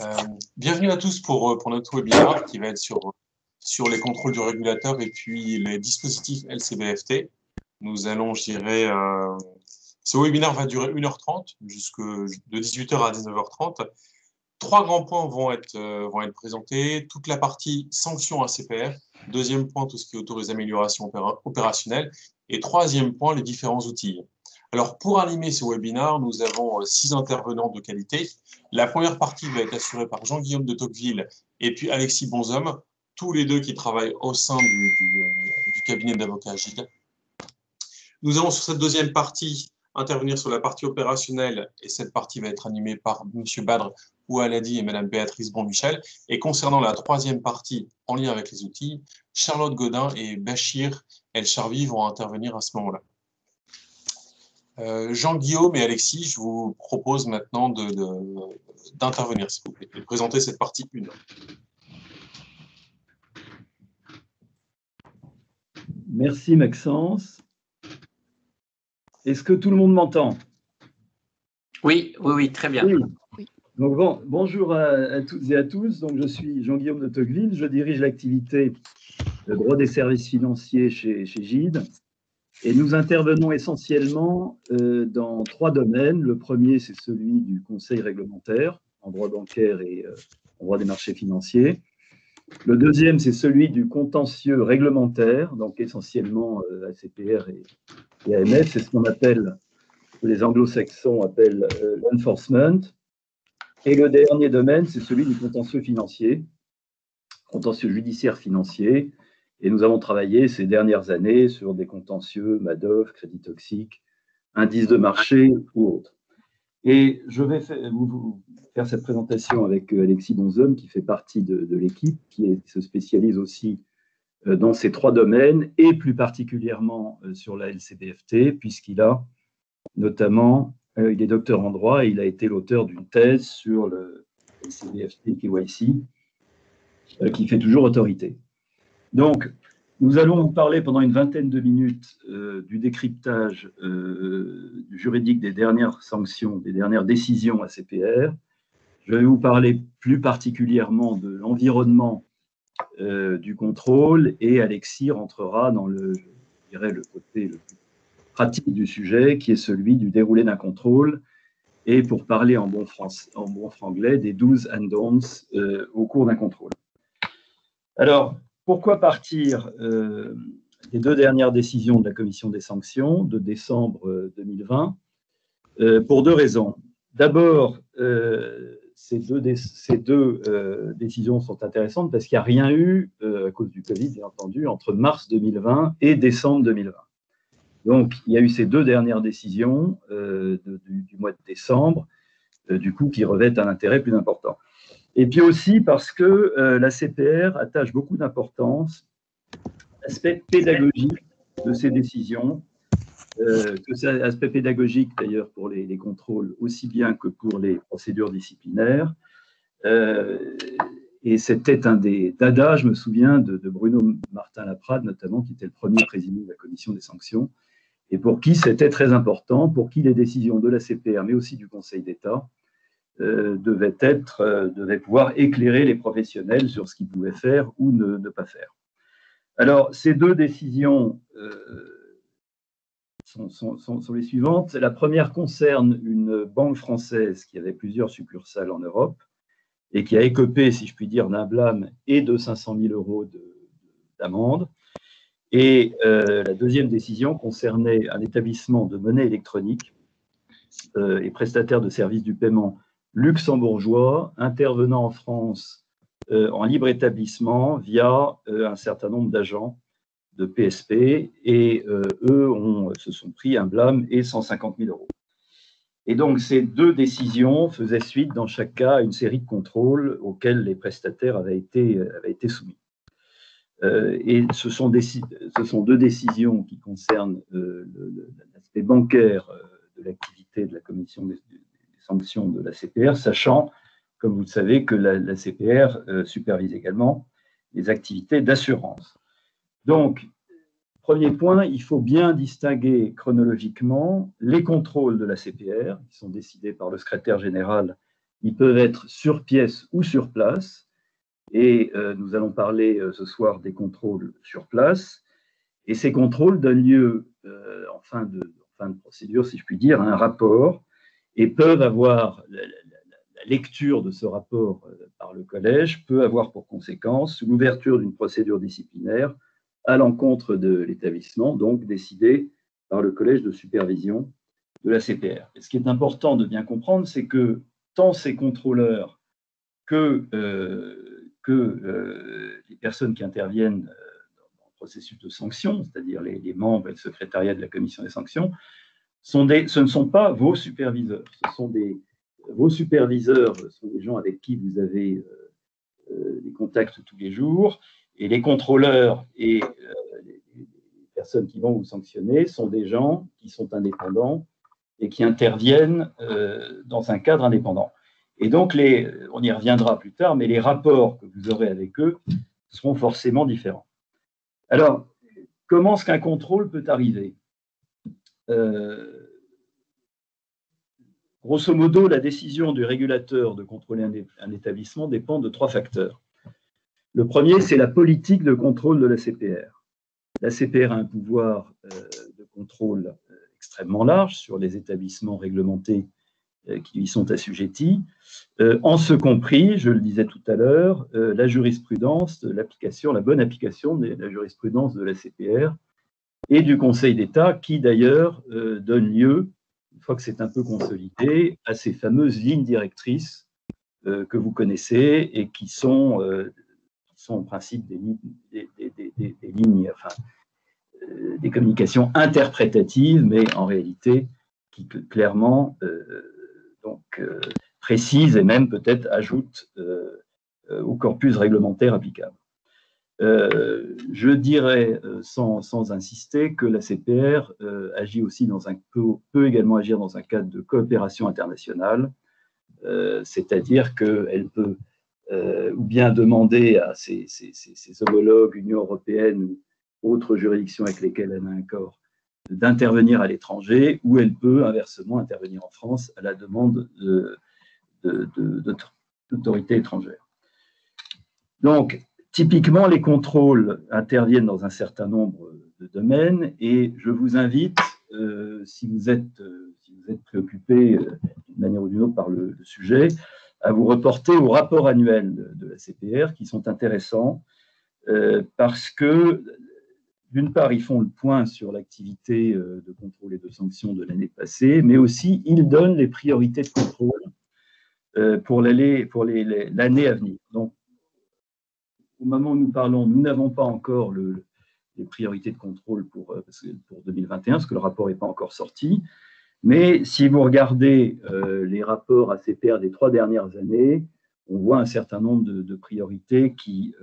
Euh, Bienvenue à tous pour notre webinaire qui va être sur les contrôles du régulateur et puis les dispositifs LCBFT. Nous allons, je dirais, ce webinaire va durer 1h30, de 18h à 19h30. Trois grands points vont être présentés. Toute la partie sanctions ACPR. Deuxième point, tout ce qui autorise amélioration opérationnelle. Et troisième point, les différents outils. Alors, pour animer ce webinaire, nous avons 6 intervenants de qualité. La première partie va être assurée par Jean-Guillaume de Tocqueville et puis Alexis Bonhomme, tous les deux qui travaillent au sein du cabinet d'avocats Agile. Nous allons sur cette deuxième partie intervenir sur la partie opérationnelle et cette partie va être animée par M. Badr Oualadi et Mme Béatrice Bonmichel. Et concernant la troisième partie en lien avec les outils, Charlotte Godin et Bachir El Charvi vont intervenir à ce moment-là. Jean-Guillaume et Alexis, je vous propose maintenant d'intervenir, s'il vous plaît, et de présenter cette partie 1. Merci Maxence. Est-ce que tout le monde m'entend? Oui, très bien. Oui. Donc, bonjour à toutes et à tous. Donc, je suis Jean-Guillaume de Tocqueville. Je dirige l'activité de droit des services financiers chez GIDE. Et nous intervenons essentiellement dans 3 domaines. Le premier, c'est celui du conseil réglementaire en droit bancaire et en droit des marchés financiers. Le deuxième, c'est celui du contentieux réglementaire, donc essentiellement ACPR et AMF. C'est ce qu'on appelle, que les anglo-saxons appellent l'enforcement. Et le dernier domaine, c'est celui du contentieux financier, contentieux judiciaire financier. Et nous avons travaillé ces dernières années sur des contentieux Madoff, crédit toxique, indices de marché ou autres. Et je vais vous faire cette présentation avec Alexis Bonhomme, qui fait partie de l'équipe, qui se spécialise aussi dans ces 3 domaines, et plus particulièrement sur la LCBFT, puisqu'il a notamment, il est docteur en droit et il a été l'auteur d'une thèse sur le LCBFT KYC, qui fait toujours autorité. Donc, nous allons parler pendant une vingtaine de minutes du décryptage juridique des dernières sanctions, des dernières décisions ACPR. Je vais vous parler plus particulièrement de l'environnement du contrôle et Alexis rentrera dans le côté le plus pratique du sujet, qui est celui du déroulé d'un contrôle et, pour parler en bon franglais, des 12 and don'ts au cours d'un contrôle. Alors, pourquoi partir des 2 dernières décisions de la Commission des sanctions de décembre 2020 pour 2 raisons. D'abord, ces deux décisions sont intéressantes parce qu'il n'y a rien eu, à cause du Covid, bien entendu, entre mars 2020 et décembre 2020. Donc, il y a eu ces 2 dernières décisions du mois de décembre, du coup, qui revêtent un intérêt plus important. Et puis aussi parce que la CPR attache beaucoup d'importance à l'aspect pédagogique de ces décisions, que c'est un aspect pédagogique d'ailleurs pour les contrôles aussi bien que pour les procédures disciplinaires. Et c'était un des dadas, je me souviens, de Bruno Martin-Laprade notamment, qui était le premier président de la commission des sanctions, et pour qui c'était très important, pour qui les décisions de la CPR, mais aussi du Conseil d'État, devaient pouvoir éclairer les professionnels sur ce qu'ils pouvaient faire ou ne pas faire. Alors, ces 2 décisions sont les suivantes. La première concerne une banque française qui avait plusieurs succursales en Europe et qui a écopé, si je puis dire, d'un blâme et de 500 000 € d'amende. Et la deuxième décision concernait un établissement de monnaie électronique et prestataire de services du paiement luxembourgeois intervenant en France en libre établissement via un certain nombre d'agents de PSP et eux se sont pris un blâme et 150 000 €. Et donc ces 2 décisions faisaient suite dans chaque cas à une série de contrôles auxquels les prestataires avaient été soumis. Et ce sont 2 décisions qui concernent l'aspect bancaire de l'activité de la commission des sanctions de la CPR, sachant, comme vous le savez, que la CPR supervise également les activités d'assurance. Donc, premier point, il faut bien distinguer chronologiquement les contrôles de la CPR, qui sont décidés par le secrétaire général Ils peuvent être sur pièce ou sur place. Et nous allons parler ce soir des contrôles sur place. Et ces contrôles donnent lieu, en fin de procédure, si je puis dire, à un rapport et peuvent avoir, la lecture de ce rapport par le collège peut avoir pour conséquence l'ouverture d'une procédure disciplinaire à l'encontre de l'établissement, donc décidée par le collège de supervision de la CPR. Et ce qui est important de bien comprendre, c'est que tant ces contrôleurs que les personnes qui interviennent dans le processus de sanction, c'est-à-dire les membres et le secrétariat de la commission des sanctions, ce ne sont pas vos superviseurs. Vos superviseurs sont des gens avec qui vous avez des contacts tous les jours, et les contrôleurs et les personnes qui vont vous sanctionner sont des gens qui sont indépendants et qui interviennent dans un cadre indépendant. Et donc, on y reviendra plus tard, mais les rapports que vous aurez avec eux seront forcément différents. Alors, comment est-ce qu'un contrôle peut arriver ? Grosso modo, la décision du régulateur de contrôler un établissement dépend de 3 facteurs. Le premier, c'est la politique de contrôle de la CPR. La CPR a un pouvoir de contrôle extrêmement large sur les établissements réglementés qui y sont assujettis, en ce compris, je le disais tout à l'heure, la jurisprudence, la bonne application de la jurisprudence de la CPR et du Conseil d'État, qui d'ailleurs donne lieu, une fois que c'est un peu consolidé, à ces fameuses lignes directrices que vous connaissez et qui sont en principe des communications interprétatives, mais en réalité qui clairement précisent et même peut-être ajoutent au corpus réglementaire applicable. Je dirais, sans insister, que la CPR agit aussi peut également agir dans un cadre de coopération internationale, c'est-à-dire qu'elle peut ou bien demander à ses homologues, Union européenne ou autres juridictions avec lesquelles elle a un accord, d'intervenir à l'étranger, ou elle peut inversement intervenir en France à la demande d'autorités étrangères. Donc, typiquement, les contrôles interviennent dans un certain nombre de domaines et je vous invite, si vous êtes préoccupé d'une manière ou d'une autre par le sujet, à vous reporter au rapport annuel de la CPR qui sont intéressants parce que, d'une part, ils font le point sur l'activité de contrôle et de sanction de l'année passée, mais aussi ils donnent les priorités de contrôle pour l'année à venir. Donc, au moment où nous parlons, nous n'avons pas encore les priorités de contrôle pour 2021, parce que le rapport n'est pas encore sorti. Mais si vous regardez les rapports ACPR des 3 dernières années, on voit un certain nombre de priorités qui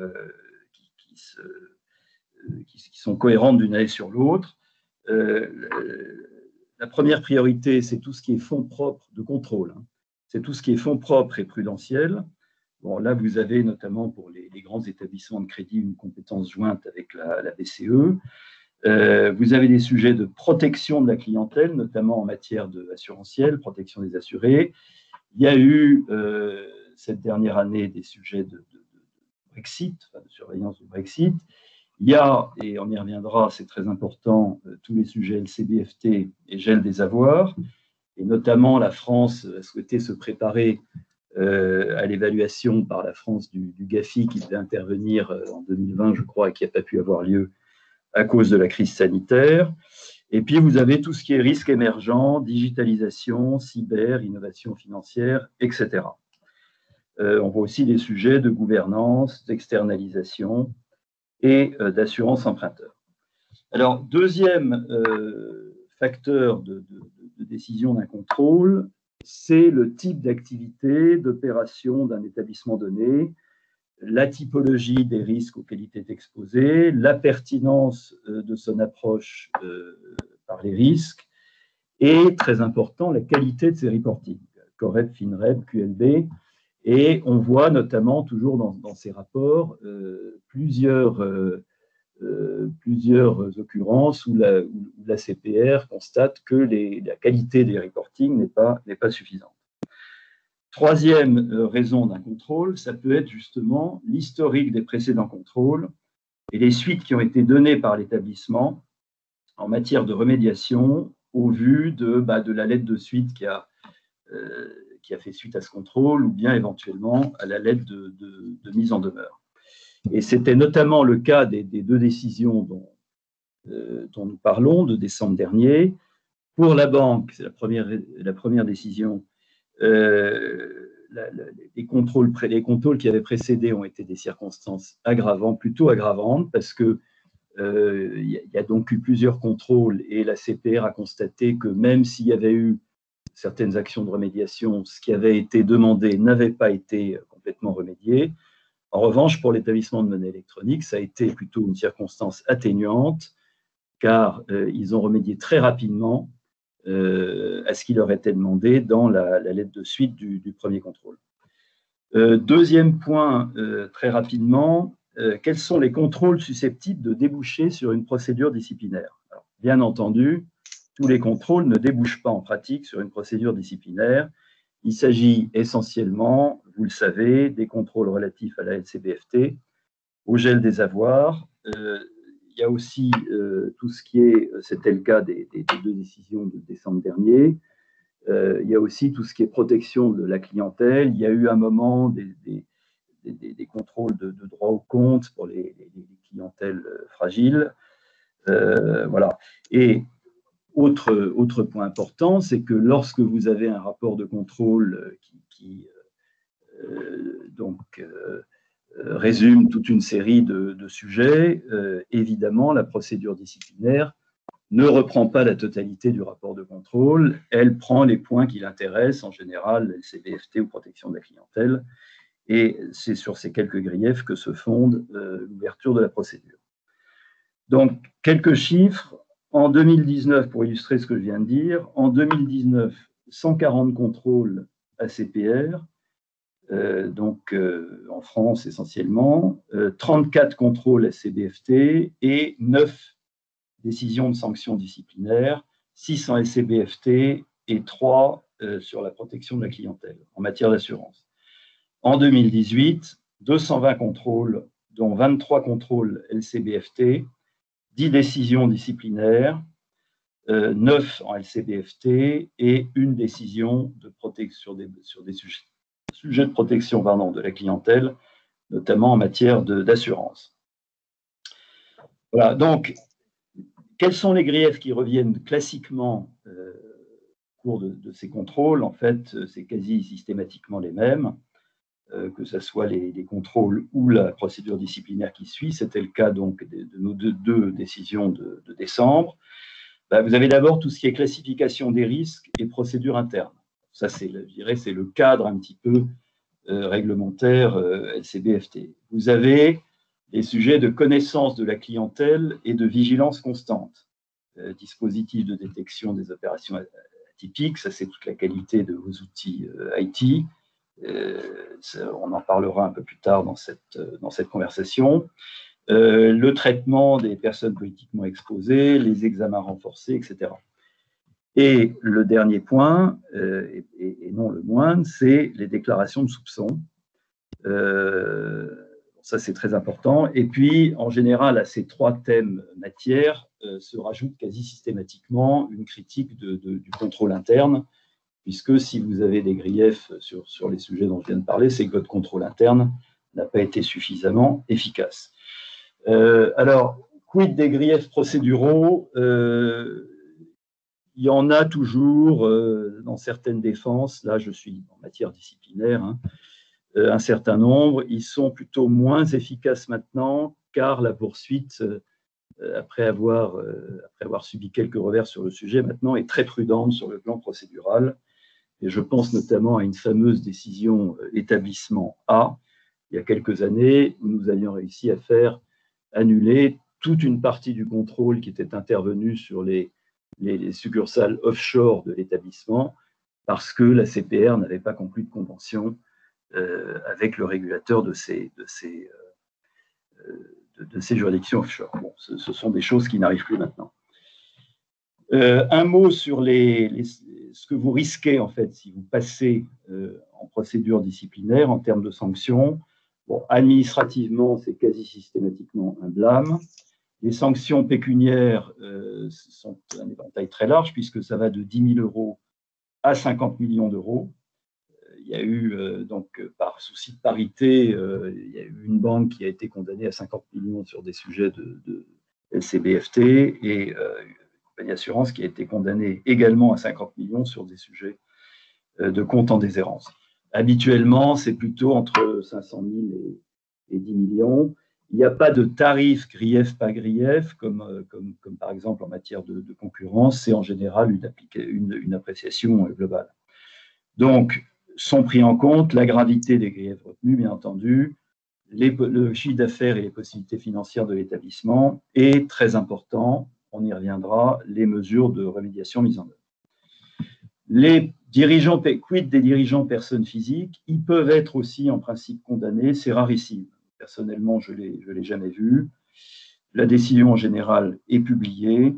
sont cohérentes d'une année sur l'autre. La première priorité, c'est tout ce qui est fonds propres de contrôle. C'est tout ce qui est fonds propres et prudentiels. Bon, là, vous avez notamment pour les grands établissements de crédit une compétence jointe avec la BCE. Vous avez des sujets de protection de la clientèle, notamment en matière assurantielle, protection des assurés. Il y a eu cette dernière année des sujets de Brexit, de surveillance du Brexit. Il y a, et on y reviendra, c'est très important, tous les sujets LCBFT et gel des avoirs. Et notamment, la France a souhaité se préparer à l'évaluation par la France du GAFI qui devait intervenir en 2020, je crois, et qui n'a pas pu avoir lieu à cause de la crise sanitaire. Et puis, vous avez tout ce qui est risque émergent, digitalisation, cyber, innovation financière, etc. On voit aussi des sujets de gouvernance, d'externalisation et d'assurance emprunteur. Alors, deuxième facteur de décision d'un contrôle, c'est le type d'activité, d'opération d'un établissement donné, la typologie des risques auxquels il est exposé, la pertinence de son approche par les risques et, très important, la qualité de ses reportings, COREP, FINREP, QLB. Et on voit notamment toujours dans ces rapports plusieurs occurrences où la CPR constate que la qualité des reportings n'est pas suffisante. Troisième raison d'un contrôle, ça peut être justement l'historique des précédents contrôles et les suites qui ont été données par l'établissement en matière de remédiation au vu de la lettre de suite qui a fait suite à ce contrôle ou bien éventuellement à la lettre de mise en demeure. Et c'était notamment le cas des deux décisions dont nous parlons de décembre dernier. Pour la banque, c'est la première décision, les contrôles qui avaient précédé ont été des circonstances aggravantes, plutôt aggravantes, parce que il y a donc eu plusieurs contrôles et la CPR a constaté que même s'il y avait eu certaines actions de remédiation, ce qui avait été demandé n'avait pas été complètement remédié. En revanche, pour l'établissement de monnaie électronique, ça a été plutôt une circonstance atténuante, car ils ont remédié très rapidement à ce qui leur était demandé dans la lettre de suite du premier contrôle. Deuxième point, très rapidement, quels sont les contrôles susceptibles de déboucher sur une procédure disciplinaire? Alors, bien entendu, tous les contrôles ne débouchent pas en pratique sur une procédure disciplinaire. Il s'agit essentiellement, vous le savez, des contrôles relatifs à la LCBFT, au gel des avoirs. Il y a aussi tout ce qui est, c'était le cas des deux décisions de décembre dernier, il y a aussi tout ce qui est protection de la clientèle. Il y a eu un moment des contrôles de droit au compte pour les clientèles fragiles. Voilà. Et autre point important, c'est que lorsque vous avez un rapport de contrôle qui résume toute une série de sujets, évidemment, la procédure disciplinaire ne reprend pas la totalité du rapport de contrôle, elle prend les points qui l'intéressent, en général, LCBFT ou protection de la clientèle, et c'est sur ces quelques griefs que se fonde l'ouverture de la procédure. Donc, quelques chiffres. En 2019, pour illustrer ce que je viens de dire, en 2019, 140 contrôles ACPR, en France essentiellement, 34 contrôles LCBFT et 9 décisions de sanctions disciplinaires, 6 en LCBFT et 3 sur la protection de la clientèle en matière d'assurance. En 2018, 220 contrôles, dont 23 contrôles LCBFT, 10 décisions disciplinaires, 9 en LCBFT et une décision de protection sur des sujets de protection de la clientèle, notamment en matière d'assurance. Voilà, donc, quels sont les griefs qui reviennent classiquement au cours de ces contrôles? En fait, c'est quasi systématiquement les mêmes, que ce soit les contrôles ou la procédure disciplinaire qui suit. C'était le cas donc de nos deux décisions de décembre. Vous avez d'abord tout ce qui est classification des risques et procédure interne. Ça, je dirais, c'est le cadre un petit peu réglementaire LCBFT. Vous avez les sujets de connaissance de la clientèle et de vigilance constante. Dispositif de détection des opérations atypiques, ça c'est toute la qualité de vos outils IT. On en parlera un peu plus tard dans cette conversation. Le traitement des personnes politiquement exposées, les examens renforcés, etc. Et le dernier point, et non le moindre, c'est les déclarations de soupçons. Ça, c'est très important. Et puis, en général, à ces trois thèmes matières, se rajoute quasi systématiquement une critique du contrôle interne, puisque si vous avez des griefs sur les sujets dont je viens de parler, c'est que votre contrôle interne n'a pas été suffisamment efficace. Alors, quid des griefs procéduraux? Il y en a toujours dans certaines défenses. Là, je suis en matière disciplinaire, hein, un certain nombre. Ils sont plutôt moins efficaces maintenant, car la poursuite, après avoir subi quelques revers sur le sujet, maintenant est très prudente sur le plan procédural. Et je pense notamment à une fameuse décision établissement A, il y a quelques années, où nous avions réussi à faire annuler toute une partie du contrôle qui était intervenu sur les succursales offshore de l'établissement, parce que la CPR n'avait pas conclu de convention avec le régulateur de ces juridictions offshore. Bon, ce sont des choses qui n'arrivent plus maintenant. Un mot sur ce que vous risquez, en fait, si vous passez en procédure disciplinaire en termes de sanctions. Bon, administrativement, c'est quasi systématiquement un blâme. Les sanctions pécuniaires sont un éventail très large, puisque ça va de 10 000 € à 50 millions d'euros. Il y a eu, donc, par souci de parité, il y a eu une banque qui a été condamnée à 50 millions sur des sujets de LCBFT et une compagnie d'assurance qui a été condamnée également à 50 millions sur des sujets de compte en déshérence. Habituellement, c'est plutôt entre 500 000 et 10 millions. Il n'y a pas de tarif grief pas grief, comme par exemple en matière de concurrence, c'est en général une appréciation globale. Donc, sont pris en compte la gravité des griefs retenus, bien entendu, le chiffre d'affaires et les possibilités financières de l'établissement, et très important, on y reviendra, les mesures de remédiation mises en œuvre. Les dirigeants, quid des dirigeants personnes physiques, ils peuvent être aussi en principe condamnés, c'est rarissime. Personnellement, je ne l'ai jamais vu. La décision en général est publiée.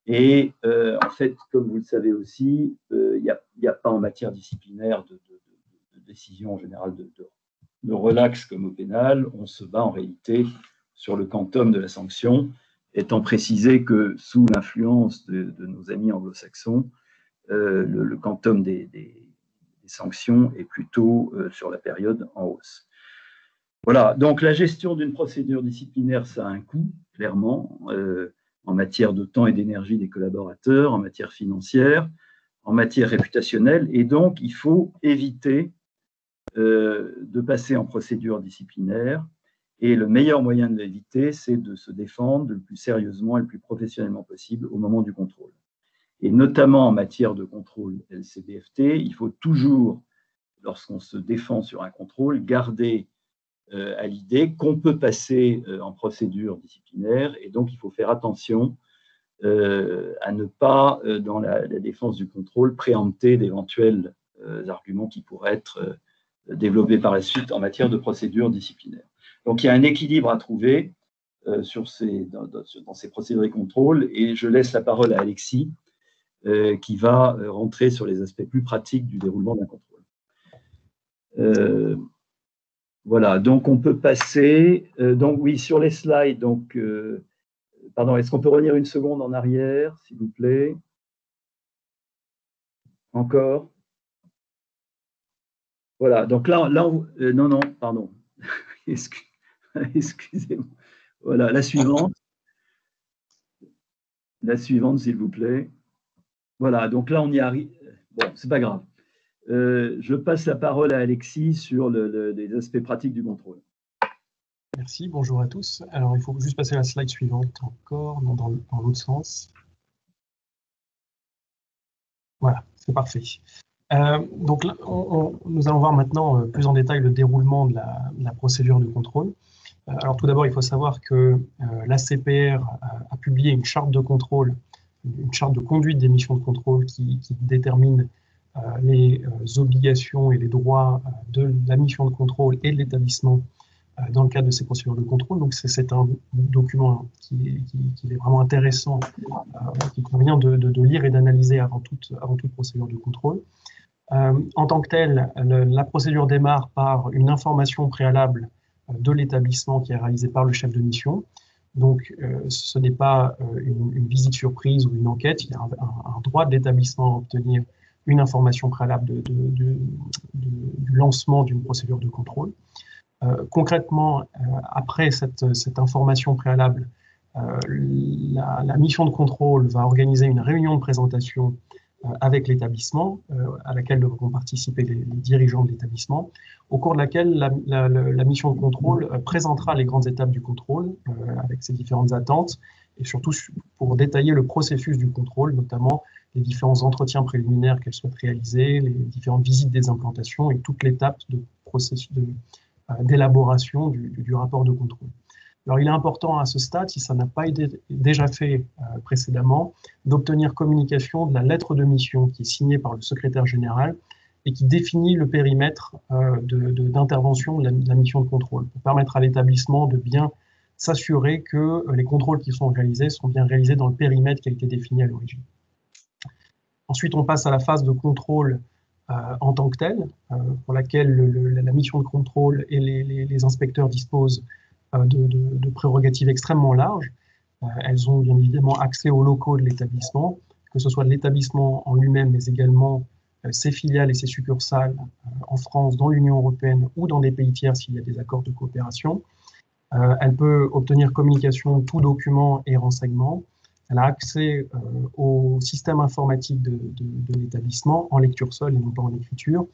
Et en fait, comme vous le savez aussi, il n'y a pas en matière disciplinaire de décision en général de relax comme au pénal. On se bat en réalité sur le quantum de la sanction, étant précisé que sous l'influence de nos amis anglo-saxons, le quantum des sanctions est plutôt sur la période en hausse. Voilà, donc la gestion d'une procédure disciplinaire, ça a un coût, clairement, en matière de temps et d'énergie des collaborateurs, en matière financière, en matière réputationnelle, et donc il faut éviter de passer en procédure disciplinaire, et le meilleur moyen de l'éviter, c'est de se défendre le plus sérieusement et le plus professionnellement possible au moment du contrôle. Et notamment en matière de contrôle LCBFT, il faut toujours, lorsqu'on se défend sur un contrôle, garder à l'idée qu'on peut passer en procédure disciplinaire, et donc il faut faire attention à ne pas, dans la défense du contrôle, préempter d'éventuels arguments qui pourraient être développés par la suite en matière de procédure disciplinaire. Donc il y a un équilibre à trouver dans ces procédures de contrôle, et je laisse la parole à Alexis qui va rentrer sur les aspects plus pratiques du déroulement d'un contrôle. Voilà, donc on peut passer, donc oui, sur les slides, donc, pardon, est-ce qu'on peut revenir une seconde en arrière, s'il vous plaît? Encore? Voilà, donc là non, pardon, excusez-moi. Voilà, la suivante, s'il vous plaît. Voilà, donc là on y arrive, bon, c'est pas grave. Je passe la parole à Alexis sur les aspects pratiques du contrôle. Merci, bonjour à tous. Alors, il faut juste passer à la slide suivante encore, non, dans l'autre sens. Voilà, c'est parfait. Donc, là, nous allons voir maintenant plus en détail le déroulement de la procédure de contrôle. Alors, tout d'abord, il faut savoir que l'ACPR a publié une charte de contrôle, une charte de conduite des missions de contrôle qui détermine les obligations et les droits de la mission de contrôle et de l'établissement dans le cadre de ces procédures de contrôle. Donc, c'est un document qui est vraiment intéressant, qu'il convient de lire et d'analyser avant toute procédure de contrôle. En tant que telle, la procédure démarre par une information préalable de l'établissement qui est réalisée par le chef de mission. Donc, ce n'est pas une visite surprise ou une enquête, il y a un droit de l'établissement à obtenir une information préalable du lancement d'une procédure de contrôle. Concrètement, après cette information préalable, la mission de contrôle va organiser une réunion de présentation avec l'établissement, à laquelle devront participer les dirigeants de l'établissement, au cours de laquelle la mission de contrôle présentera les grandes étapes du contrôle, avec ses différentes attentes, et surtout pour détailler le processus du contrôle, notamment les différents entretiens préliminaires qu'elle souhaite réaliser, les différentes visites des implantations et toute l'étape de processus d'élaboration du rapport de contrôle. Alors, il est important à ce stade, si ça n'a pas été déjà fait précédemment, d'obtenir communication de la lettre de mission qui est signée par le secrétaire général et qui définit le périmètre d'intervention de la mission de contrôle, pour permettre à l'établissement de bien s'assurer que les contrôles qui sont bien réalisés dans le périmètre qui a été défini à l'origine. Ensuite, on passe à la phase de contrôle en tant que telle, pour laquelle la mission de contrôle et les inspecteurs disposent de prérogatives extrêmement larges. Elles ont bien évidemment accès aux locaux de l'établissement, que ce soit de l'établissement en lui-même, mais également ses filiales et ses succursales en France, dans l'Union européenne ou dans des pays tiers s'il y a des accords de coopération. Elle peut obtenir communication de tout document et renseignements. Elle a accès au système informatique de l'établissement en lecture seule et non pas en écriture.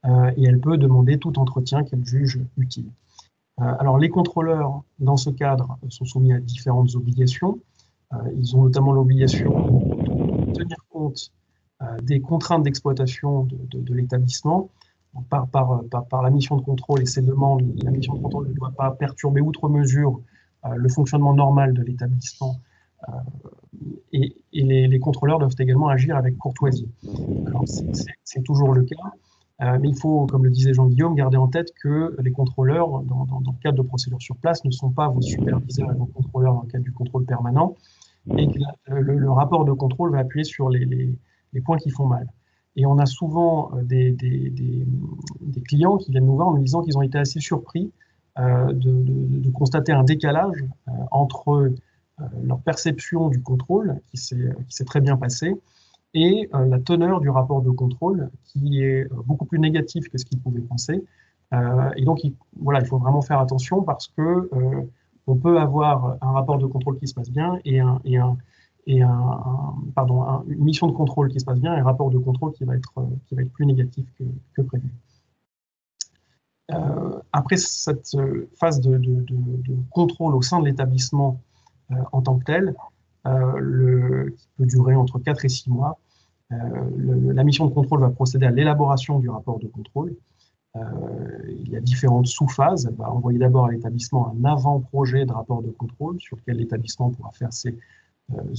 Et elle peut demander tout entretien qu'elle juge utile. Alors, les contrôleurs, dans ce cadre, sont soumis à différentes obligations. Ils ont notamment l'obligation de tenir compte des contraintes d'exploitation de l'établissement. Par la mission de contrôle et ses demandes, la mission de contrôle ne doit pas perturber outre mesure le fonctionnement normal de l'établissement. Et les contrôleurs doivent également agir avec courtoisie. Alors, c'est toujours le cas. Mais il faut, comme le disait Jean-Guillaume, garder en tête que les contrôleurs, dans le cadre de procédures sur place, ne sont pas vos superviseurs et vos contrôleurs dans le cadre du contrôle permanent, et que le rapport de contrôle va appuyer sur les points qui font mal. Et on a souvent des clients qui viennent nous voir en nous disant qu'ils ont été assez surpris de constater un décalage entre leur perception du contrôle, qui s'est très bien passé, et la teneur du rapport de contrôle qui est beaucoup plus négatif que ce qu'ils pouvaient penser. Et donc, il faut vraiment faire attention parce que on peut avoir un rapport de contrôle qui se passe bien et une mission de contrôle qui se passe bien et un rapport de contrôle qui va être plus négatif que prévu. Après cette phase de contrôle au sein de l'établissement en tant que tel, qui peut durer entre 4 et 6 mois, la mission de contrôle va procéder à l'élaboration du rapport de contrôle. Il y a différentes sous-phases. Elle va envoyer d'abord à l'établissement un avant-projet de rapport de contrôle sur lequel l'établissement pourra faire ses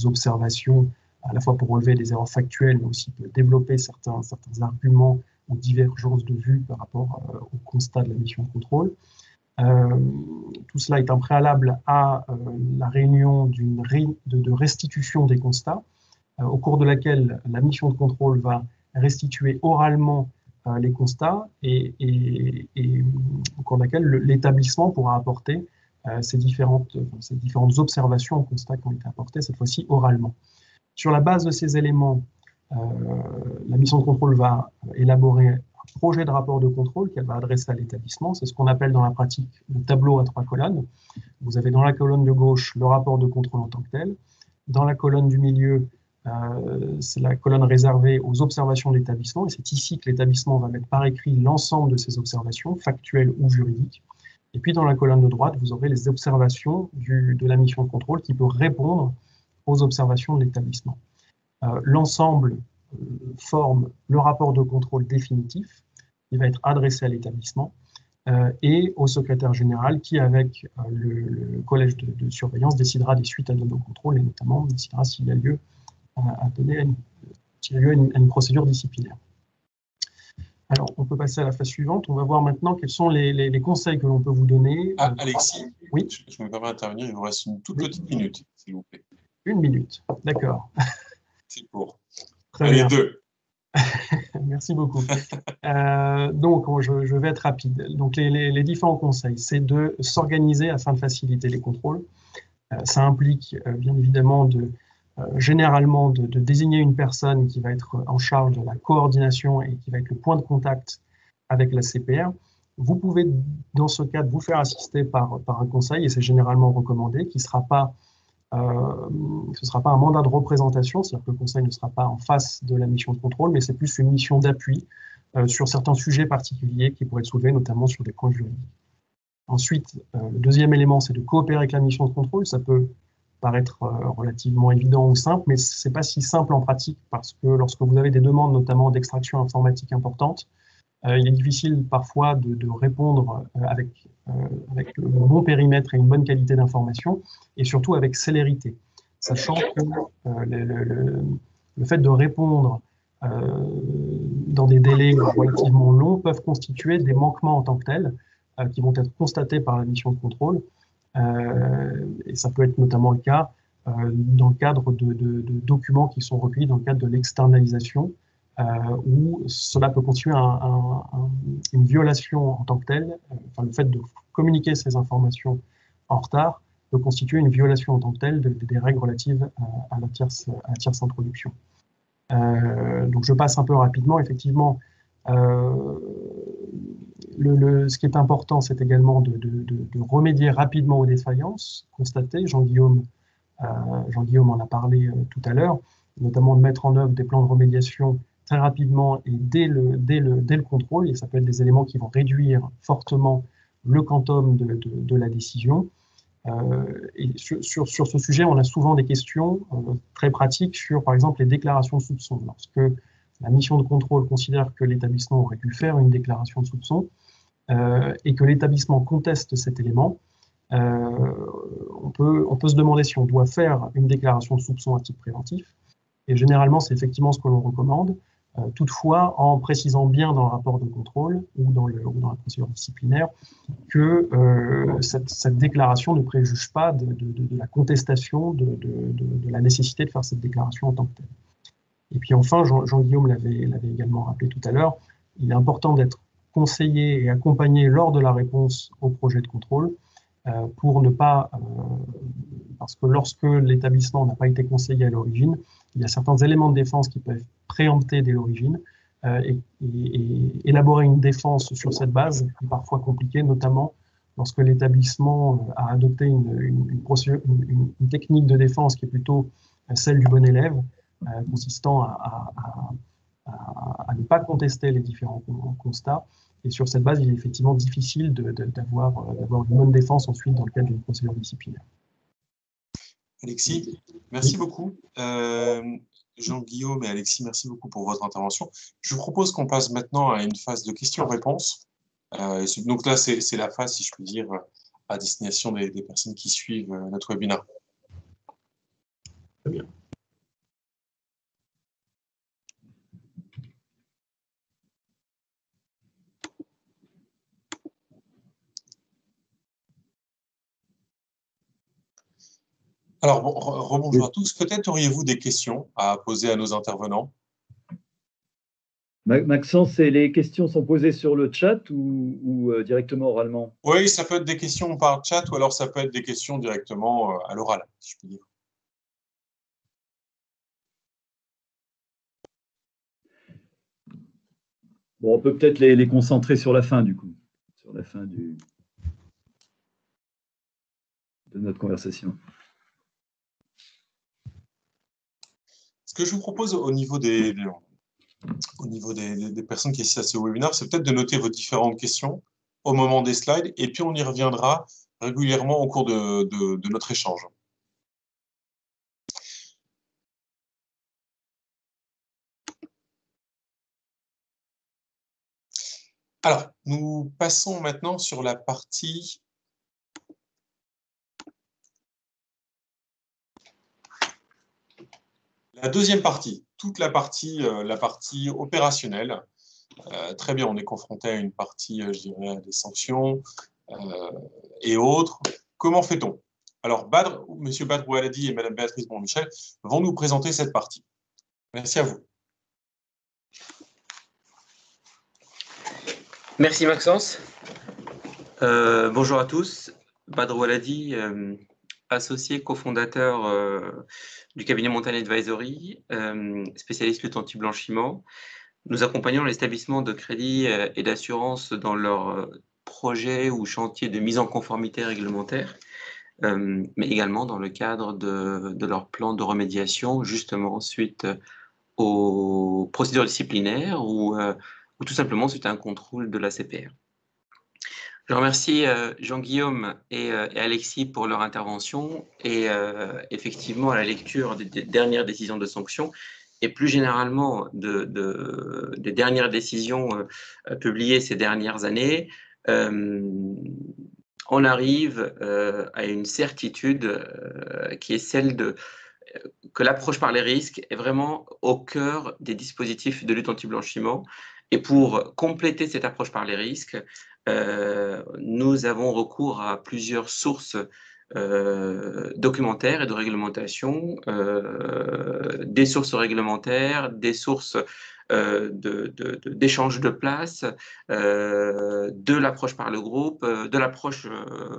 observations, à la fois pour relever des erreurs factuelles, mais aussi pour développer certains arguments ou divergences de vue par rapport au constat de la mission de contrôle. Tout cela est un préalable à la réunion de restitution des constats, au cours de laquelle la mission de contrôle va restituer oralement les constats et au cours de laquelle l'établissement pourra apporter ces différentes observations aux constats qui ont été apportés, cette fois-ci oralement. Sur la base de ces éléments, la mission de contrôle va élaborer un projet de rapport de contrôle qu'elle va adresser à l'établissement. C'est ce qu'on appelle dans la pratique le tableau à 3 colonnes. Vous avez dans la colonne de gauche le rapport de contrôle en tant que tel. Dans la colonne du milieu, c'est la colonne réservée aux observations de l'établissement. Et c'est ici que l'établissement va mettre par écrit l'ensemble de ces observations, factuelles ou juridiques. Et puis dans la colonne de droite, vous aurez les observations de la mission de contrôle qui peut répondre aux observations de l'établissement. L'ensemble forme le rapport de contrôle définitif qui va être adressé à l'établissement et au secrétaire général qui, avec le collège de surveillance, décidera des suites à donner au contrôle et notamment décidera s'il y a lieu à une procédure disciplinaire. Alors, on peut passer à la phase suivante. On va voir maintenant quels sont les conseils que l'on peut vous donner. Alexis, oui, je me permets d'intervenir, il vous reste une toute petite minute, s'il vous plaît. 1 minute, d'accord. C'est court. Très Allez, bien. 2. Merci beaucoup. Donc, je vais être rapide. Donc, les différents conseils, c'est de s'organiser afin de faciliter les contrôles. Ça implique, bien évidemment, généralement de désigner une personne qui va être en charge de la coordination et qui va être le point de contact avec la CPR. Vous pouvez, dans ce cadre, vous faire assister par un conseil, et c'est généralement recommandé, qui ne sera pas ce sera pas un mandat de représentation, c'est-à-dire que le conseil ne sera pas en face de la mission de contrôle, mais c'est plus une mission d'appui sur certains sujets particuliers qui pourraient être soulevés, notamment sur des points juridiques. Ensuite, le deuxième élément, c'est de coopérer avec la mission de contrôle. Ça peut paraître relativement évident ou simple, mais ce n'est pas si simple en pratique, parce que lorsque vous avez des demandes, notamment d'extraction informatique importantes, il est difficile parfois de répondre avec le bon périmètre et une bonne qualité d'information, et surtout avec célérité, sachant que le fait de répondre dans des délais relativement longs peuvent constituer des manquements en tant que tels, qui vont être constatés par la mission de contrôle, et ça peut être notamment le cas dans le cadre de documents qui sont recueillis dans le cadre de l'externalisation où cela peut constituer une violation en tant que telle. Enfin, le fait de communiquer ces informations en retard peut constituer une violation en tant que telle des règles relatives à la tierce introduction. Donc je passe un peu rapidement. Effectivement, ce qui est important, c'est également de remédier rapidement aux défaillances constatées. Jean-Guillaume en a parlé tout à l'heure, notamment de mettre en œuvre des plans de remédiation très rapidement et dès le contrôle, et ça peut être des éléments qui vont réduire fortement le quantum de la décision. Et sur ce sujet, on a souvent des questions très pratiques sur, par exemple, les déclarations de soupçon. Lorsque la mission de contrôle considère que l'établissement aurait dû faire une déclaration de soupçon et que l'établissement conteste cet élément, on peut se demander si on doit faire une déclaration de soupçon à titre préventif. Et généralement, c'est effectivement ce que l'on recommande. Toutefois, en précisant bien dans le rapport de contrôle ou dans la procédure disciplinaire que cette déclaration ne préjuge pas de la contestation de la nécessité de faire cette déclaration en tant que telle. Et puis enfin, Jean-Guillaume l'avait également rappelé tout à l'heure, il est important d'être conseillé et accompagné lors de la réponse au projet de contrôle pour ne pas, parce que lorsque l'établissement n'a pas été conseillé à l'origine, il y a certains éléments de défense qui peuvent préempter dès l'origine et élaborer une défense sur cette base est parfois compliqué, notamment lorsque l'établissement a adopté une technique de défense qui est plutôt celle du bon élève, consistant à ne pas contester les différents constats. Et sur cette base, il est effectivement difficile d'avoir une bonne défense ensuite dans le cadre d'une procédure disciplinaire. Alexis, merci beaucoup. Jean-Guillaume et Alexis, merci beaucoup pour votre intervention. Je vous propose qu'on passe maintenant à une phase de questions-réponses. Donc là, c'est la phase, si je puis dire, à destination des personnes qui suivent notre webinaire. Très bien. Alors, rebonjour à tous. Peut-être auriez-vous des questions à poser à nos intervenants? Maxence, les questions sont posées sur le chat ou directement oralement? Oui, ça peut être des questions par chat ou alors ça peut être des questions directement à l'oral, si je puis dire. Bon, on peut peut-être les concentrer sur la fin, du coup, sur la fin de notre conversation. Ce que je vous propose au niveau des personnes qui assistent à ce webinaire, c'est peut-être de noter vos différentes questions au moment des slides, et puis on y reviendra régulièrement au cours de notre échange. Alors, nous passons maintenant sur la partie la deuxième partie, toute la partie opérationnelle. Très bien, on est confronté à une partie, je dirais, des sanctions et autres. Comment fait-on? Alors, M. Badr Oualadi et Mme Béatrice Bonmichel vont nous présenter cette partie. Merci à vous. Merci Maxence. Bonjour à tous. Badr Oualadi, associé cofondateur du cabinet Montagne Advisory, spécialiste lutte anti-blanchiment. Nous accompagnons les établissements de crédit et d'assurance dans leurs projets ou chantiers de mise en conformité réglementaire, mais également dans le cadre de leur plan de remédiation, justement suite aux procédures disciplinaires ou tout simplement suite à un contrôle de la CPR. Je remercie Jean-Guillaume et Alexis pour leur intervention et effectivement à la lecture des dernières décisions de sanction et plus généralement des dernières décisions publiées ces dernières années, on arrive à une certitude qui est celle que l'approche par les risques est vraiment au cœur des dispositifs de lutte anti-blanchiment. Et pour compléter cette approche par les risques, nous avons recours à plusieurs sources documentaire et de réglementation, des sources réglementaires, des sources d'échange de place, de l'approche par le groupe, de l'approche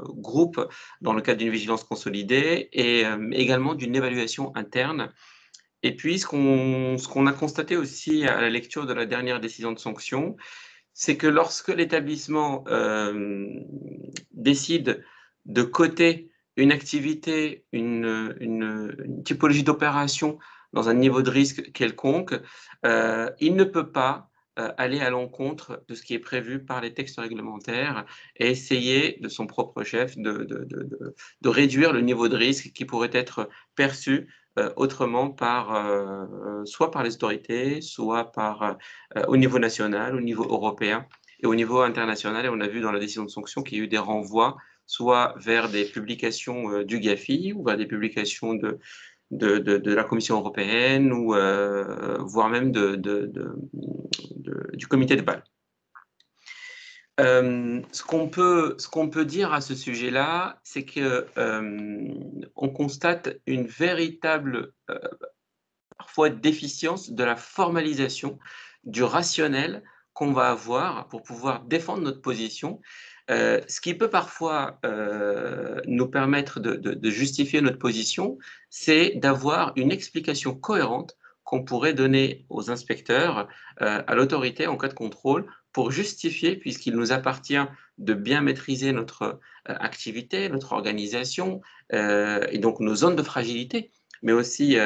groupe dans le cadre d'une vigilance consolidée et également d'une évaluation interne. Et puis, ce qu'on a constaté aussi à la lecture de la dernière décision de sanction, c'est que lorsque l'établissement décide de coter une activité, une typologie d'opération dans un niveau de risque quelconque, il ne peut pas aller à l'encontre de ce qui est prévu par les textes réglementaires et essayer de son propre chef de réduire le niveau de risque qui pourrait être perçu autrement soit par les autorités, soit au niveau national, au niveau européen et au niveau international. Et on a vu dans la décision de sanction qu'il y a eu des renvois soit vers des publications du GAFI ou vers des publications de la Commission européenne ou voire même du comité de Bâle. Ce qu'on peut dire à ce sujet-là, c'est que on constate une véritable parfois déficience de la formalisation du rationnel qu'on va avoir pour pouvoir défendre notre position, ce qui peut parfois nous permettre de justifier notre position, c'est d'avoir une explication cohérente qu'on pourrait donner aux inspecteurs, à l'autorité en cas de contrôle, pour justifier, puisqu'il nous appartient de bien maîtriser notre activité, notre organisation, et donc nos zones de fragilité, mais aussi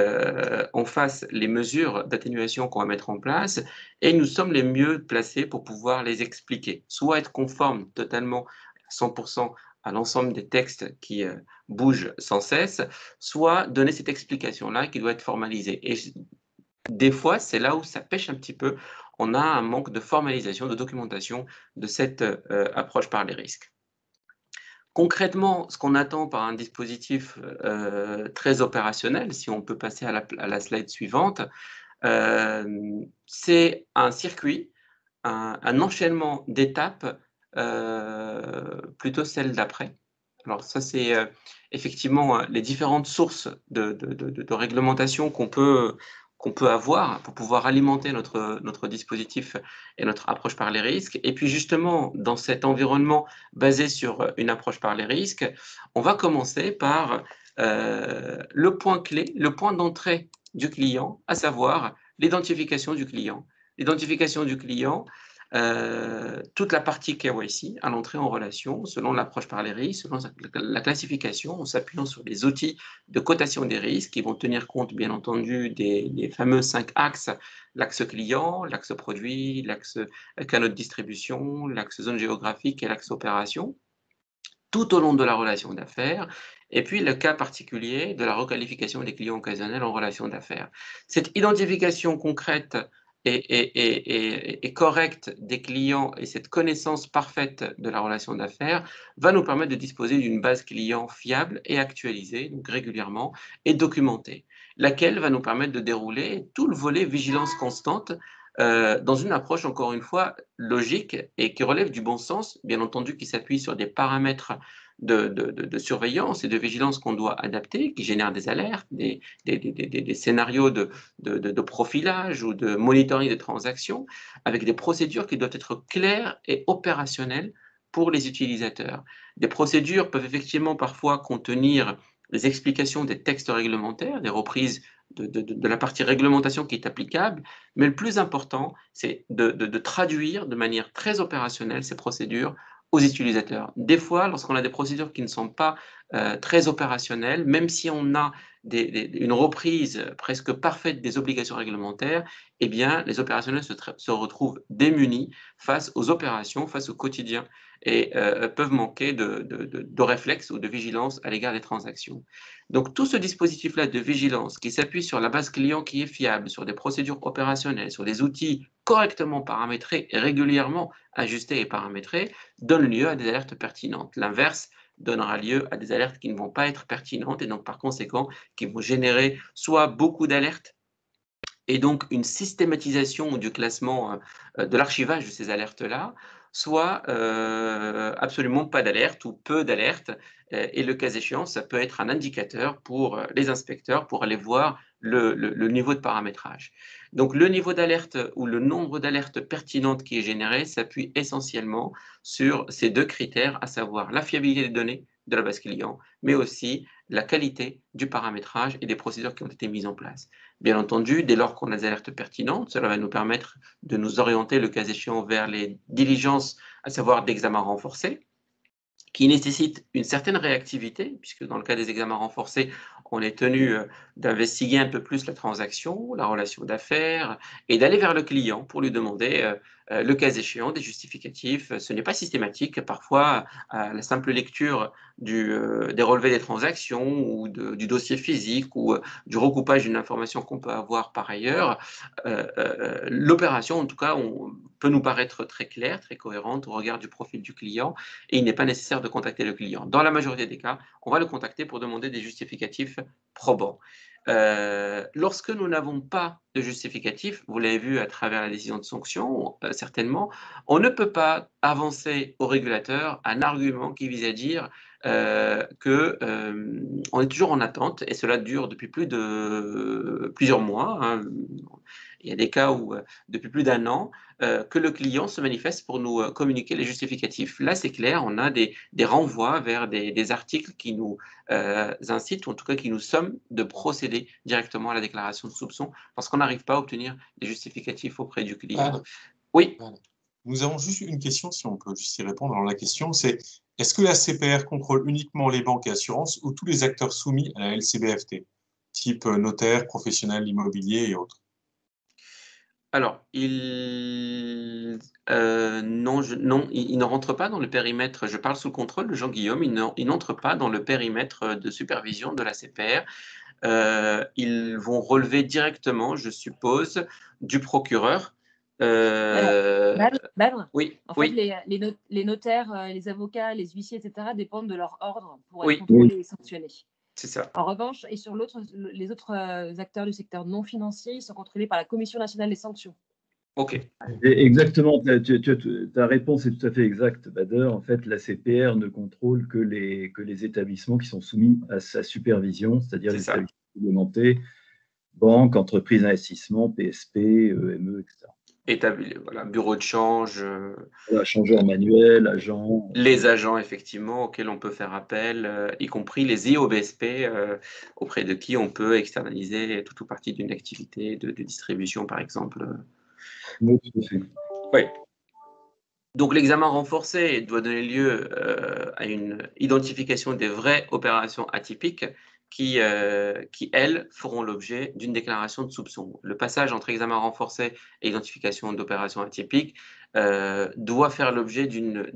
en face les mesures d'atténuation qu'on va mettre en place, et nous sommes les mieux placés pour pouvoir les expliquer, soit être conformes totalement à 100% à l'ensemble des textes qui bougent sans cesse, soit donner cette explication-là qui doit être formalisée. Et des fois, c'est là où ça pêche un petit peu. On a un manque de formalisation, de documentation de cette approche par les risques. Concrètement, ce qu'on attend par un dispositif très opérationnel, si on peut passer à la slide suivante, c'est un circuit, un enchaînement d'étapes, plutôt celle d'après. Alors ça, c'est effectivement les différentes sources de réglementation qu'on peut avoir pour pouvoir alimenter notre dispositif et notre approche par les risques. Et puis justement, dans cet environnement basé sur une approche par les risques, on va commencer par le point clé, le point d'entrée du client, à savoir l'identification du client. L'identification du client, toute la partie KYC à l'entrée en relation, selon l'approche par les risques, selon la classification, en s'appuyant sur les outils de cotation des risques qui vont tenir compte, bien entendu, des fameux 5 axes, l'axe client, l'axe produit, l'axe canaux de distribution, l'axe zone géographique et l'axe opération, tout au long de la relation d'affaires, et puis le cas particulier de la requalification des clients occasionnels en relation d'affaires. Cette identification concrète et correcte des clients et cette connaissance parfaite de la relation d'affaires va nous permettre de disposer d'une base client fiable et actualisée, donc régulièrement, et documentée, laquelle va nous permettre de dérouler tout le volet vigilance constante dans une approche, encore une fois, logique et qui relève du bon sens, bien entendu, qui s'appuie sur des paramètres de surveillance et de vigilance qu'on doit adapter, qui génèrent des alertes, des scénarios de profilage ou de monitoring des transactions, avec des procédures qui doivent être claires et opérationnelles pour les utilisateurs. Des procédures peuvent effectivement parfois contenir des explications des textes réglementaires, des reprises de la partie réglementation qui est applicable, mais le plus important, c'est de traduire de manière très opérationnelle ces procédures aux utilisateurs. Des fois, lorsqu'on a des procédures qui ne sont pas très opérationnelles, même si on a une reprise presque parfaite des obligations réglementaires, eh bien, les opérationnels se retrouvent démunis face aux opérations, face au quotidien, et peuvent manquer de réflexe ou de vigilance à l'égard des transactions. Donc, tout ce dispositif-là de vigilance qui s'appuie sur la base client qui est fiable, sur des procédures opérationnelles, sur des outils correctement paramétrés et régulièrement ajustés et paramétrés, donne lieu à des alertes pertinentes. L'inverse donnera lieu à des alertes qui ne vont pas être pertinentes et donc par conséquent qui vont générer soit beaucoup d'alertes et donc une systématisation du classement de l'archivage de ces alertes-là, soit absolument pas d'alerte ou peu d'alerte. Et le cas échéant, ça peut être un indicateur pour les inspecteurs pour aller voir le niveau de paramétrage. Donc le niveau d'alerte ou le nombre d'alertes pertinentes qui est généré s'appuie essentiellement sur ces deux critères, à savoir la fiabilité des données de la base client, mais aussi la qualité du paramétrage et des procédures qui ont été mises en place. Bien entendu, dès lors qu'on a des alertes pertinentes, cela va nous permettre de nous orienter, le cas échéant, vers les diligences, à savoir d'examen renforcé, qui nécessite une certaine réactivité, puisque dans le cas des examens renforcés, on est tenu d'investiguer un peu plus la transaction, la relation d'affaires, et d'aller vers le client pour lui demander, le cas échéant, des justificatifs. Ce n'est pas systématique. Parfois, à la simple lecture des relevés des transactions ou du dossier physique ou du recoupage d'une information qu'on peut avoir par ailleurs, l'opération, en tout cas, peut nous paraître très claire, très cohérente au regard du profil du client, et il n'est pas nécessaire de contacter le client. Dans la majorité des cas, on va le contacter pour demander des justificatifs probants. Lorsque nous n'avons pas de justificatif, vous l'avez vu à travers la décision de sanction, certainement, on ne peut pas avancer au régulateur un argument qui vise à dire on est toujours en attente, et cela dure depuis plusieurs mois. Hein. Il y a des cas où, depuis plus d'1 an, que le client se manifeste pour nous communiquer les justificatifs. Là, c'est clair, on a des renvois vers des articles qui nous incitent, ou en tout cas qui nous somment de procéder directement à la déclaration de soupçon, parce qu'on n'arrive pas à obtenir des justificatifs auprès du client. Oui. Nous avons juste une question, si on peut juste y répondre. Alors, la question, c'est est-ce que la CPR contrôle uniquement les banques et assurances ou tous les acteurs soumis à la LCBFT, type notaire, professionnel, immobilier et autres? Alors, non, il ne rentre pas dans le périmètre, je parle sous le contrôle de Jean-Guillaume, il n'entre pas dans le périmètre de supervision de la CPR. Ils vont relever directement, je suppose, du procureur. Badre, oui, en oui. fait, les notaires, les avocats, les huissiers, etc., dépendent de leur ordre pour être Oui. contrôlés et sanctionnés. C'est ça. En revanche, et sur les autres acteurs du secteur non financier, ils sont contrôlés par la Commission nationale des sanctions. OK. Exactement, ta réponse est tout à fait exacte, Bader. En fait, la CPR ne contrôle que les établissements qui sont soumis à sa supervision, c'est-à-dire les établissements réglementés, banques, entreprises d'investissement, PSP, EME, etc. Voilà, bureau de change. Voilà, changeur manuel, agent. Les agents, effectivement, auxquels on peut faire appel, y compris les IOBSP, auprès de qui on peut externaliser toute ou partie d'une activité de distribution, par exemple. Oui, tout à fait. Oui. Donc, l'examen renforcé doit donner lieu à une identification des vraies opérations atypiques qui, elles, feront l'objet d'une déclaration de soupçon. Le passage entre examen renforcé et identification d'opérations atypiques doit faire l'objet d'une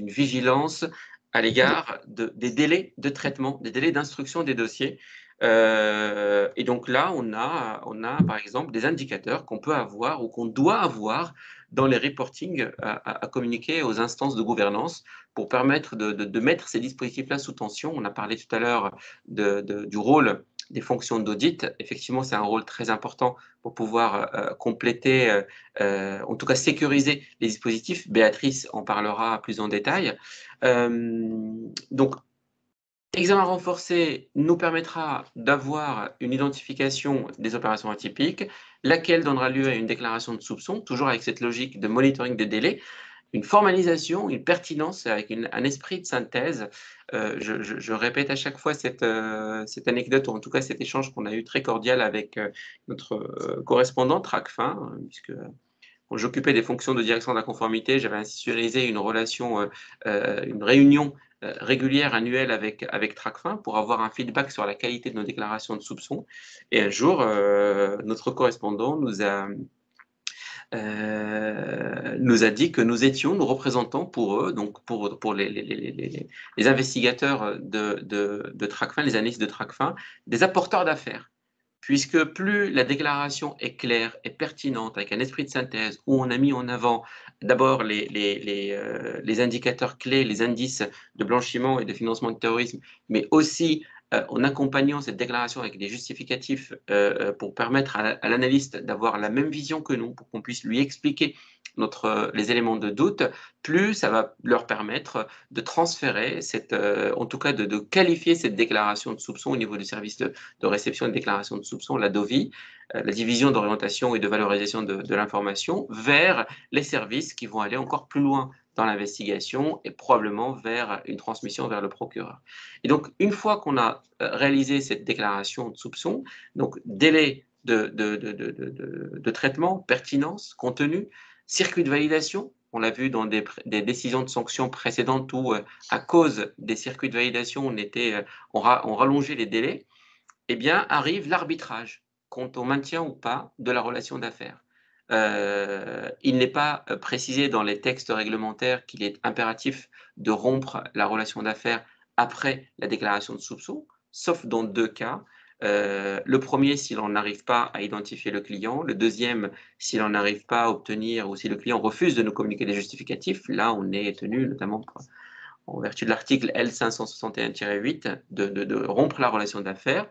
vigilance à l'égard des délais de traitement, des délais d'instruction des dossiers. Et donc là, on a par exemple des indicateurs qu'on peut avoir ou qu'on doit avoir dans les reportings à communiquer aux instances de gouvernance pour permettre de mettre ces dispositifs-là sous tension. On a parlé tout à l'heure du rôle des fonctions d'audit. Effectivement, c'est un rôle très important pour pouvoir compléter, en tout cas sécuriser les dispositifs. Béatrice en parlera plus en détail. Donc, l'examen renforcé nous permettra d'avoir une identification des opérations atypiques, laquelle donnera lieu à une déclaration de soupçon, toujours avec cette logique de monitoring des délais, une formalisation, une pertinence avec un esprit de synthèse. Je répète à chaque fois cette anecdote, ou en tout cas cet échange qu'on a eu très cordial avec notre correspondant Tracfin, puisque quand j'occupais des fonctions de direction de la conformité, j'avais institutionnalisé une relation, une réunion régulière, annuelle avec Tracfin pour avoir un feedback sur la qualité de nos déclarations de soupçons. Et un jour, notre correspondant nous a dit que nous représentons pour eux, donc pour les investigateurs de Tracfin, les analystes de Tracfin, des apporteurs d'affaires. Puisque plus la déclaration est claire et pertinente, avec un esprit de synthèse, où on a mis en avant d'abord les indicateurs clés, les indices de blanchiment et de financement du terrorisme, mais aussi en accompagnant cette déclaration avec des justificatifs pour permettre à l'analyste d'avoir la même vision que nous, pour qu'on puisse lui expliquer les éléments de doute, plus ça va leur permettre de transférer, en tout cas de qualifier cette déclaration de soupçon au niveau du service de réception de déclaration de soupçon, la DOVI, la division d'orientation et de valorisation de l'information, vers les services qui vont aller encore plus loin dans l'investigation et probablement vers une transmission vers le procureur. Et donc, une fois qu'on a réalisé cette déclaration de soupçon, donc délai de traitement, pertinence, contenu, circuit de validation, on l'a vu dans des décisions de sanctions précédentes où, à cause des circuits de validation, on rallongeait les délais, eh bien, arrive l'arbitrage quant au maintien ou pas de la relation d'affaires. Il n'est pas précisé dans les textes réglementaires qu'il est impératif de rompre la relation d'affaires après la déclaration de soupçon, sauf dans 2 cas. Le premier, si l'on n'arrive pas à identifier le client. Le deuxième, si l'on n'arrive pas à obtenir ou si le client refuse de nous communiquer des justificatifs. Là, on est tenu, notamment en vertu de l'article L561-8, de rompre la relation d'affaires.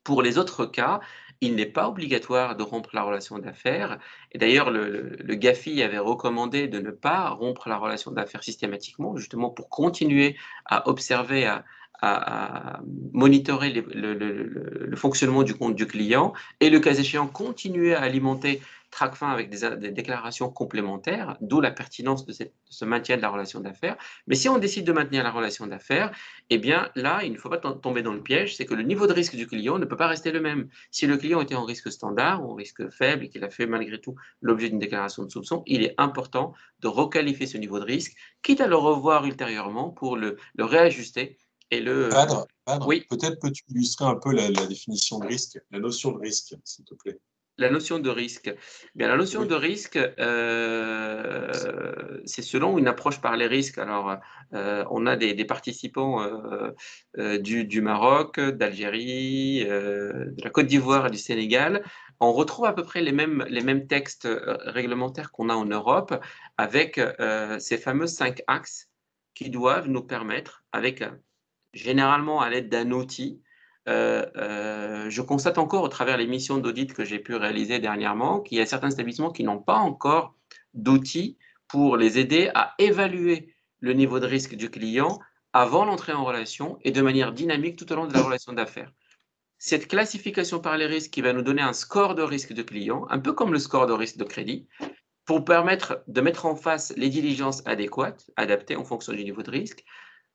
Pour les autres cas, il n'est pas obligatoire de rompre la relation d'affaires. Et d'ailleurs, le GAFI avait recommandé de ne pas rompre la relation d'affaires systématiquement, justement pour continuer à observer, à monitorer le fonctionnement du compte du client et, le cas échéant, continuer à alimenter TracFin avec des déclarations complémentaires, d'où la pertinence de ce maintien de la relation d'affaires. Mais si on décide de maintenir la relation d'affaires, eh bien là, il ne faut pas tomber dans le piège, c'est que le niveau de risque du client ne peut pas rester le même. Si le client était en risque standard ou en risque faible et qu'il a fait malgré tout l'objet d'une déclaration de soupçon, il est important de requalifier ce niveau de risque, quitte à le revoir ultérieurement pour le réajuster. Et Badre, oui. Peut-être peux-tu illustrer un peu la définition de risque, la notion de risque, s'il te plaît. La notion de risque. Bien, la notion de risque, c'est selon une approche par les risques. Alors, on a des participants du Maroc, d'Algérie, de la Côte d'Ivoire et du Sénégal. On retrouve à peu près les mêmes textes réglementaires qu'on a en Europe, avec ces fameux 5 axes qui doivent nous permettre, généralement à l'aide d'un outil. Je constate encore au travers les missions d'audit que j'ai pu réaliser dernièrement qu'il y a certains établissements qui n'ont pas encore d'outils pour les aider à évaluer le niveau de risque du client avant l'entrée en relation et de manière dynamique tout au long de la relation d'affaires. Cette classification par les risques qui va nous donner un score de risque de client, un peu comme le score de risque de crédit, pour permettre de mettre en face les diligences adéquates, adaptées en fonction du niveau de risque.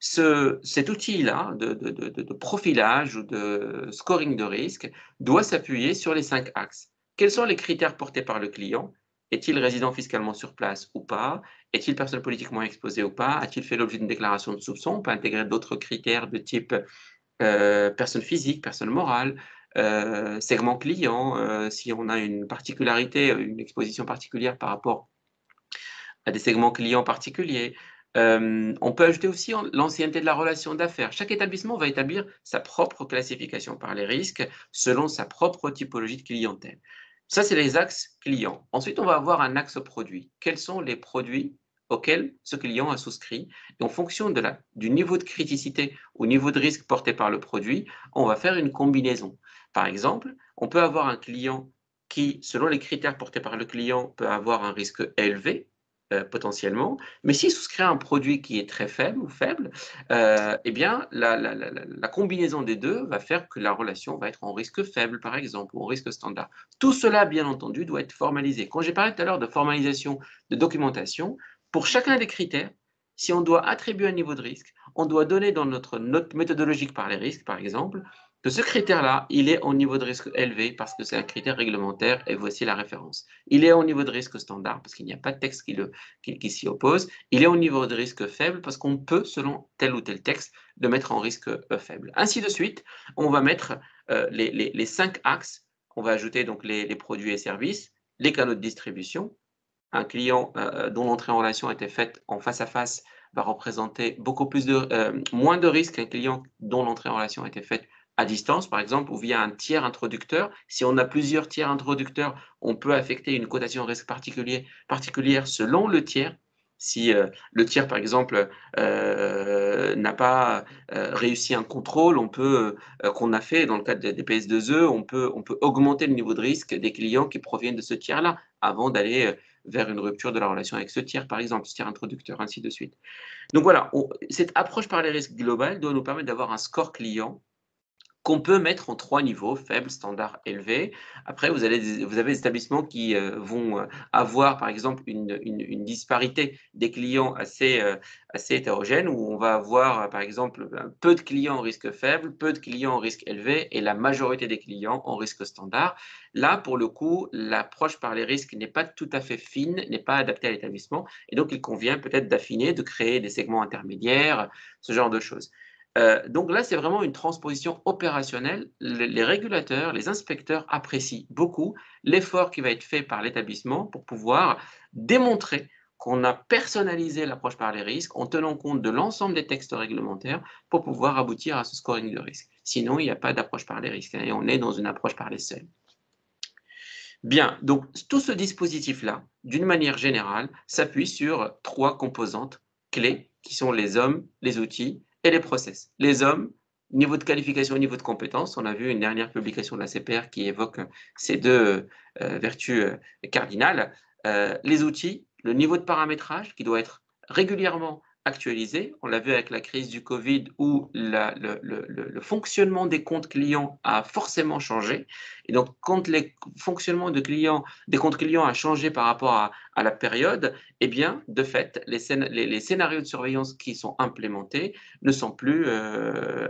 Cet outil-là de profilage ou de scoring de risque doit s'appuyer sur les 5 axes. Quels sont les critères portés par le client? Est-il résident fiscalement sur place ou pas? Est-il personne politiquement exposée ou pas? A-t-il fait l'objet d'une déclaration de soupçon? On peut intégrer d'autres critères de type personne physique, personne morale, segment client, si on a une particularité, une exposition particulière par rapport à des segments clients particuliers. On peut ajouter aussi l'ancienneté de la relation d'affaires. Chaque établissement va établir sa propre classification par les risques selon sa propre typologie de clientèle. Ça, c'est les axes clients. Ensuite, on va avoir un axe produit. Quels sont les produits auxquels ce client a souscrit? Et en fonction du niveau de criticité ou niveau de risque porté par le produit, on va faire une combinaison. Par exemple, on peut avoir un client qui, selon les critères portés par le client, peut avoir un risque élevé, potentiellement, mais s'il souscrit un produit qui est très faible ou faible, eh bien, la combinaison des deux va faire que la relation va être en risque faible, par exemple, ou en risque standard. Tout cela, bien entendu, doit être formalisé. Quand j'ai parlé tout à l'heure de formalisation de documentation, pour chacun des critères, si on doit attribuer un niveau de risque, on doit donner dans notre note méthodologique par les risques, par exemple, que ce critère-là, il est au niveau de risque élevé parce que c'est un critère réglementaire et voici la référence. Il est au niveau de risque standard parce qu'il n'y a pas de texte qui s'y oppose. Il est au niveau de risque faible parce qu'on peut, selon tel ou tel texte, le mettre en risque faible. Ainsi de suite, on va mettre les 5 axes. On va ajouter donc les produits et services, les canaux de distribution. Un client dont l'entrée en relation a été faite en face à face va représenter moins de risques qu'un client dont l'entrée en relation a été faite à distance, par exemple, ou via un tiers introducteur. Si on a plusieurs tiers introducteurs, on peut affecter une cotation risque particulière selon le tiers Si le tiers, par exemple, n'a pas réussi un contrôle, qu'on a fait dans le cadre des PS2E, on peut augmenter le niveau de risque des clients qui proviennent de ce tiers-là avant d'aller vers une rupture de la relation avec ce tiers, par exemple, ce tiers introducteur, ainsi de suite. Donc voilà, cette approche par les risques globales doit nous permettre d'avoir un score client qu'on peut mettre en 3 niveaux, faible, standard, élevé. Après, vous avez des établissements qui vont avoir, par exemple, une disparité des clients assez hétérogène, où on va avoir, par exemple, peu de clients en risque faible, peu de clients en risque élevé, et la majorité des clients en risque standard. Là, pour le coup, l'approche par les risques n'est pas tout à fait fine, n'est pas adaptée à l'établissement, et donc il convient peut-être d'affiner, de créer des segments intermédiaires, ce genre de choses. Donc là, c'est vraiment une transposition opérationnelle. Les régulateurs, les inspecteurs apprécient beaucoup l'effort qui va être fait par l'établissement pour pouvoir démontrer qu'on a personnalisé l'approche par les risques en tenant compte de l'ensemble des textes réglementaires pour pouvoir aboutir à ce scoring de risque. Sinon, il n'y a pas d'approche par les risques, et on est dans une approche par les seuils. Bien, donc tout ce dispositif-là, d'une manière générale, s'appuie sur 3 composantes clés qui sont les hommes, les outils et les process. Les hommes, niveau de qualification, niveau de compétence. On a vu une dernière publication de la CPR qui évoque ces 2 vertus cardinales. Les outils, le niveau de paramétrage qui doit être régulièrement actualisé. On l'a vu avec la crise du Covid où le fonctionnement des comptes clients a forcément changé. Et donc, quand le fonctionnement des comptes clients a changé par rapport à la période, eh bien, de fait, les scénarios de surveillance qui sont implémentés ne sont plus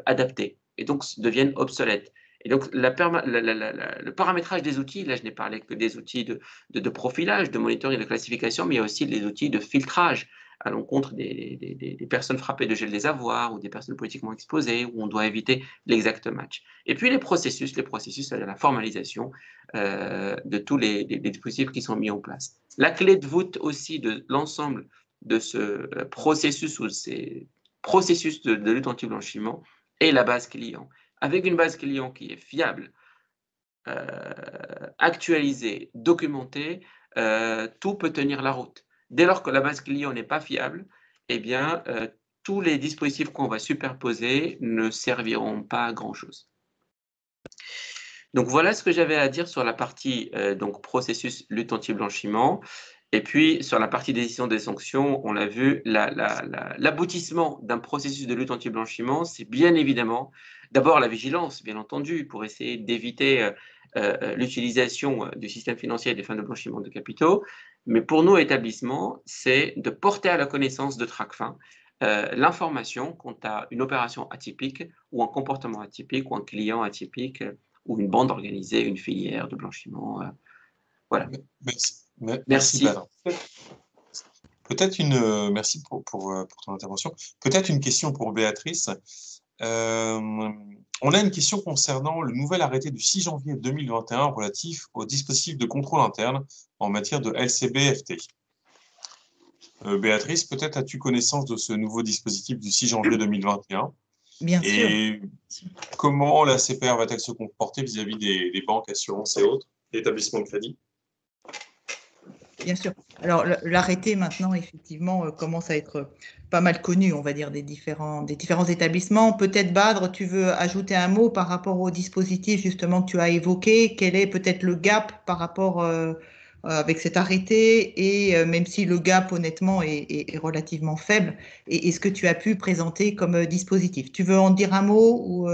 adaptés et donc deviennent obsolètes. Et donc, le paramétrage des outils, là, je n'ai parlé que des outils de profilage, de monitoring et de classification, mais il y a aussi les outils de filtrage à l'encontre des personnes frappées de gel des avoirs ou des personnes politiquement exposées, où on doit éviter l'exact match. Et puis les processus, c'est-à-dire la formalisation de tous les dispositifs qui sont mis en place. La clé de voûte aussi de l'ensemble de ce processus ou ces processus de lutte anti-blanchiment est la base client. Avec une base client qui est fiable, actualisée, documentée, tout peut tenir la route. Dès lors que la base client n'est pas fiable, eh bien, tous les dispositifs qu'on va superposer ne serviront pas à grand-chose. Donc, voilà ce que j'avais à dire sur la partie donc, processus lutte anti-blanchiment. Et puis, sur la partie décision des sanctions, on l'a vu, l'aboutissement d'un processus de lutte anti-blanchiment, c'est bien évidemment d'abord la vigilance, bien entendu, pour essayer d'éviter l'utilisation du système financier à des fins de blanchiment de capitaux. Mais pour nos établissements, c'est de porter à la connaissance de Tracfin l'information quant à une opération atypique ou un comportement atypique ou un client atypique ou une bande organisée, une filière de blanchiment. Voilà. Merci. Badr. Peut-être merci pour ton intervention. Peut-être une question pour Béatrice. On a une question concernant le nouvel arrêté du 6 janvier 2021 relatif au dispositif de contrôle interne en matière de LCBFT. Béatrice, peut-être as-tu connaissance de ce nouveau dispositif du 6 janvier 2021 ? Bien sûr. Et comment la CPR va-t-elle se comporter vis-à-vis des banques, assurances et autres, établissements de crédit ? Bien sûr. Alors, l'arrêté, maintenant, effectivement, commence à être pas mal connu, on va dire, des différents établissements. Peut-être, Badr, tu veux ajouter un mot par rapport au dispositif, justement, que tu as évoqué. Quel est peut-être le gap par rapport avec cet arrêté et même si le gap, honnêtement, est relativement faible, et ce que tu as pu présenter comme dispositif. Tu veux en dire un mot ou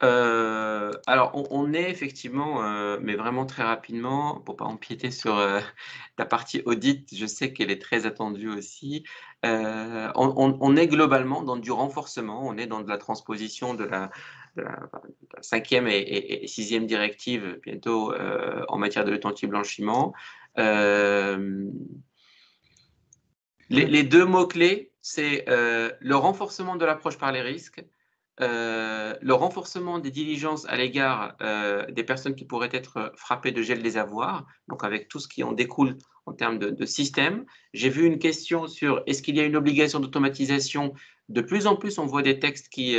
alors, on est effectivement, mais vraiment très rapidement, pour ne pas empiéter sur la partie audit, je sais qu'elle est très attendue aussi. On est globalement dans du renforcement, on est dans de la transposition de la 5e et 6e directive bientôt en matière de lutte anti-blanchiment. Les 2 mots-clés, c'est le renforcement de l'approche par les risques, le renforcement des diligences à l'égard des personnes qui pourraient être frappées de gel des avoirs, donc avec tout ce qui en découle en termes de système. J'ai vu une question sur est-ce qu'il y a une obligation d'automatisation. De plus en plus, on voit des textes qui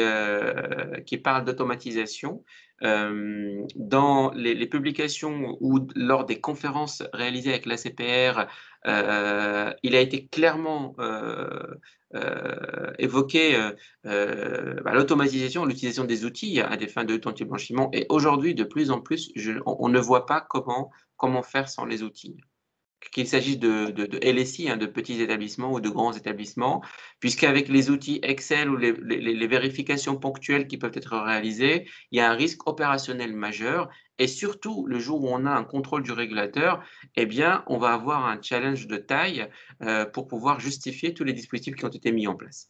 parlent d'automatisation. Dans les publications ou lors des conférences réalisées avec l'ACPR, il a été clairement évoqué l'automatisation, l'utilisation des outils à des fins d'anti-blanchiment. Et aujourd'hui, de plus en plus, on ne voit pas comment faire sans les outils. Qu'il s'agisse de LSI, de petits établissements ou de grands établissements, puisqu'avec les outils Excel ou les vérifications ponctuelles qui peuvent être réalisées, il y a un risque opérationnel majeur. Et surtout, le jour où on a un contrôle du régulateur, eh bien, on va avoir un challenge de taille pour pouvoir justifier tous les dispositifs qui ont été mis en place.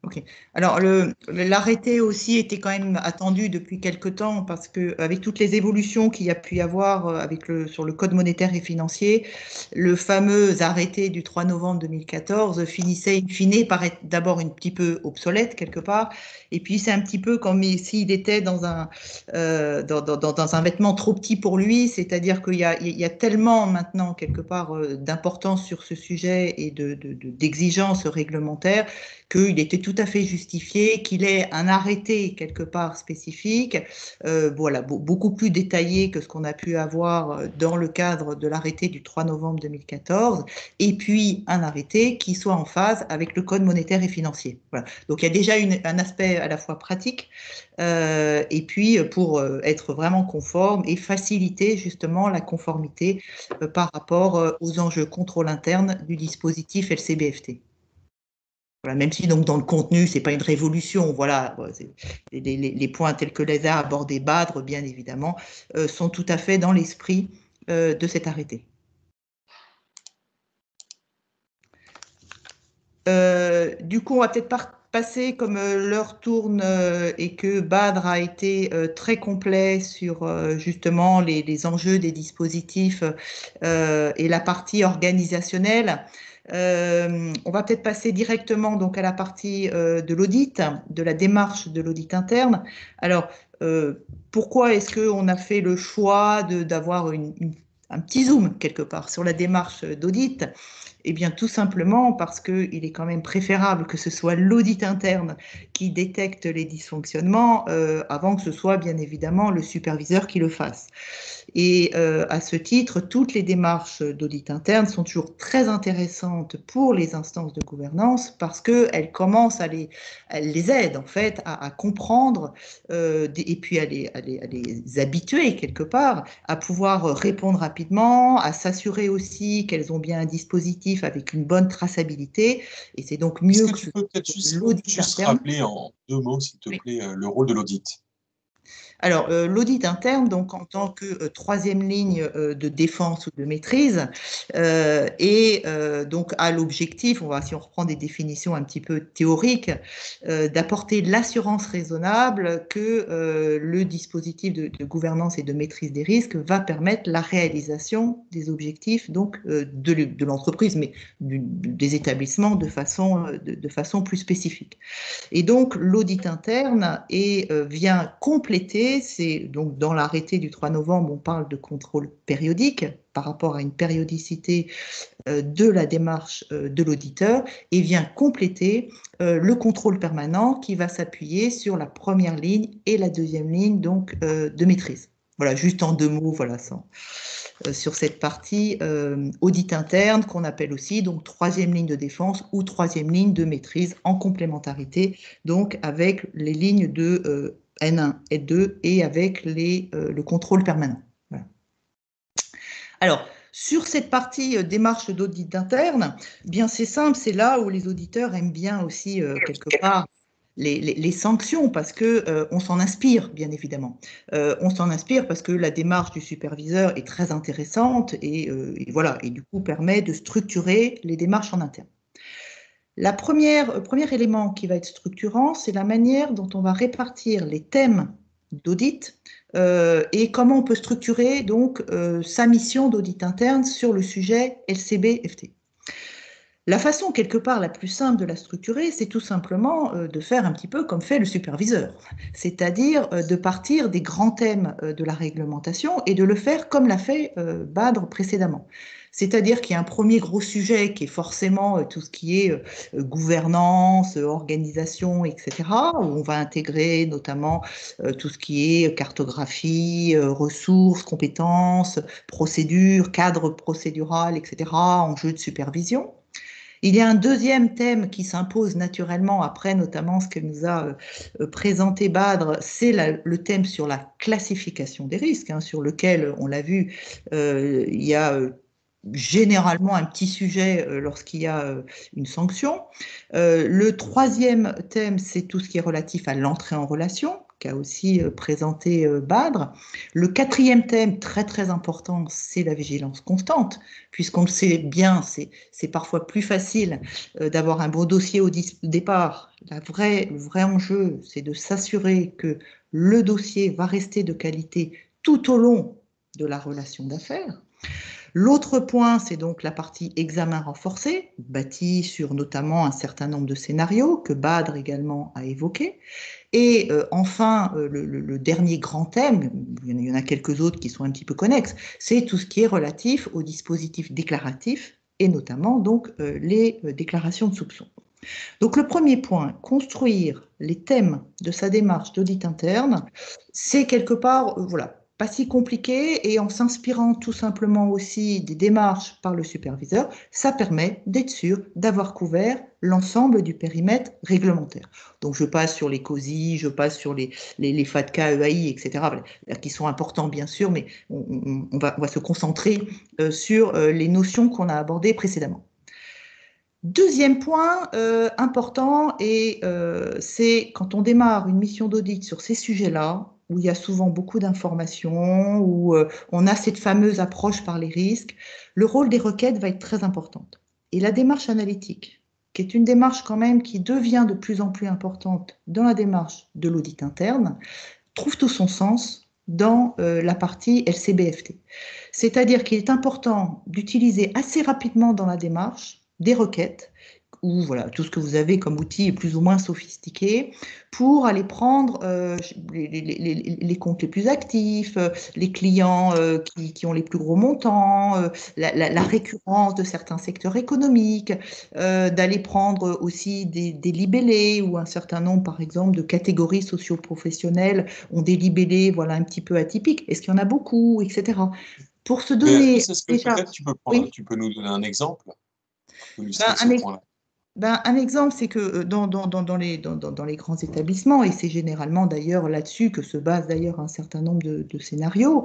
Ok. Alors, l'arrêté aussi était quand même attendu depuis quelque temps parce qu'avec toutes les évolutions qu'il y a pu y avoir sur le code monétaire et financier, le fameux arrêté du 3 novembre 2014 finissait in fine par être d'abord un petit peu obsolète quelque part, et puis c'est un petit peu comme s'il était dans un vêtement trop petit pour lui, c'est-à-dire qu'il y a tellement maintenant quelque part d'importance sur ce sujet et d'exigences réglementaires qu'il était tout à fait justifié qu'il ait un arrêté quelque part spécifique, voilà, beaucoup plus détaillé que ce qu'on a pu avoir dans le cadre de l'arrêté du 3 novembre 2014, et puis un arrêté qui soit en phase avec le code monétaire et financier. Voilà. Donc il y a déjà un aspect à la fois pratique, et puis pour être vraiment conforme et faciliter justement la conformité par rapport aux enjeux contrôle interne du dispositif LCBFT. Voilà, même si donc dans le contenu, ce n'est pas une révolution, voilà, les points tels que les a abordés Badre, bien évidemment, sont tout à fait dans l'esprit de cet arrêté. Du coup, on va peut-être passer, comme l'heure tourne et que Badre a été très complet sur justement les enjeux des dispositifs et la partie organisationnelle. On va peut-être passer directement donc à la partie de l'audit, de la démarche de l'audit interne. Alors, pourquoi est-ce qu'on a fait le choix d'avoir un petit zoom quelque part sur la démarche d'audit? Eh bien, tout simplement parce qu'il est quand même préférable que ce soit l'audit interne qui détecte les dysfonctionnements avant que ce soit bien évidemment le superviseur qui le fasse. Et à ce titre, toutes les démarches d'audit interne sont toujours très intéressantes pour les instances de gouvernance parce qu'elles commencent elles les aident en fait à comprendre et puis à les habituer quelque part à pouvoir répondre rapidement, à s'assurer aussi qu'elles ont bien un dispositif avec une bonne traçabilité. Et c'est donc mieux que tu peux peut-être juste rappeler en 2 mots, s'il te plaît, le rôle de l'audit? Alors, l'audit interne, donc en tant que troisième ligne de défense ou de maîtrise, et donc a l'objectif, si on reprend des définitions un petit peu théoriques, d'apporter l'assurance raisonnable que le dispositif de gouvernance et de maîtrise des risques va permettre la réalisation des objectifs donc de l'entreprise, mais des établissements de façon plus spécifique. Et donc, l'audit interne vient compléter. C'est donc dans l'arrêté du 3 novembre, on parle de contrôle périodique par rapport à une périodicité de la démarche de l'auditeur et vient compléter le contrôle permanent qui va s'appuyer sur la première ligne et la deuxième ligne donc de maîtrise. Voilà, juste en 2 mots, voilà, sur cette partie audit interne qu'on appelle aussi donc troisième ligne de défense ou troisième ligne de maîtrise en complémentarité donc avec les lignes de N1 et 2 et avec le contrôle permanent. Voilà. Alors, sur cette partie démarche d'audit interne, bien c'est simple, c'est là où les auditeurs aiment bien aussi quelque part les sanctions parce qu'on s'en inspire, bien évidemment. On s'en inspire parce que la démarche du superviseur est très intéressante et voilà, et du coup permet de structurer les démarches en interne. Le premier élément qui va être structurant, c'est la manière dont on va répartir les thèmes d'audit et comment on peut structurer donc sa mission d'audit interne sur le sujet LCB-FT. La façon, quelque part, la plus simple de la structurer, c'est tout simplement de faire un petit peu comme fait le superviseur, c'est-à-dire de partir des grands thèmes de la réglementation et de le faire comme l'a fait Badre précédemment. C'est-à-dire qu'il y a un premier gros sujet qui est forcément tout ce qui est gouvernance, organisation, etc., où on va intégrer notamment tout ce qui est cartographie, ressources, compétences, procédures, cadre procédural, etc., enjeux de supervision. Il y a un deuxième thème qui s'impose naturellement après, notamment ce que nous a présenté Badre, c'est le thème sur la classification des risques, hein, sur lequel, on l'a vu, il y a généralement un petit sujet lorsqu'il y a une sanction. Le troisième thème, c'est tout ce qui est relatif à l'entrée en relation, qu'a aussi présenté Badre. Le quatrième thème, très très important, c'est la vigilance constante, puisqu'on le sait bien, c'est parfois plus facile d'avoir un beau dossier au départ. Le vrai enjeu, c'est de s'assurer que le dossier va rester de qualité tout au long de la relation d'affaires. L'autre point, c'est donc la partie examen renforcé, bâtie sur notamment un certain nombre de scénarios que Badre également a évoqué. Et enfin, le dernier grand thème, il y en a quelques autres qui sont un petit peu connexes, c'est tout ce qui est relatif aux dispositifs déclaratifs et notamment donc les déclarations de soupçon. Donc le premier point, construire les thèmes de sa démarche d'audit interne, c'est quelque part, voilà, pas si compliqué, et en s'inspirant tout simplement aussi des démarches par le superviseur, ça permet d'être sûr d'avoir couvert l'ensemble du périmètre réglementaire. Donc je passe sur les COSI, je passe sur les FATCA, EAI, etc., qui sont importants bien sûr, mais on va se concentrer sur les notions qu'on a abordées précédemment. Deuxième point important, et c'est quand on démarre une mission d'audit sur ces sujets-là, où il y a souvent beaucoup d'informations, où on a cette fameuse approche par les risques, le rôle des requêtes va être très important. Et la démarche analytique, qui est une démarche quand même qui devient de plus en plus importante dans la démarche de l'audit interne, trouve tout son sens dans la partie LCBFT. C'est-à-dire qu'il est important d'utiliser assez rapidement dans la démarche des requêtes, ou voilà, tout ce que vous avez comme outil plus ou moins sophistiqué, pour aller prendre les comptes les plus actifs, les clients qui ont les plus gros montants, la récurrence de certains secteurs économiques, d'aller prendre aussi des libellés, ou un certain nombre, par exemple, de catégories socio-professionnelles ont des libellés voilà, un petit peu atypiques. Est-ce qu'il y en a beaucoup, etc. Pour se donner... Peut-être tu peux nous donner un exemple pour illustrer ce point-là. Un exemple, c'est que dans les grands établissements, et c'est généralement d'ailleurs là-dessus que se base d'ailleurs un certain nombre de scénarios,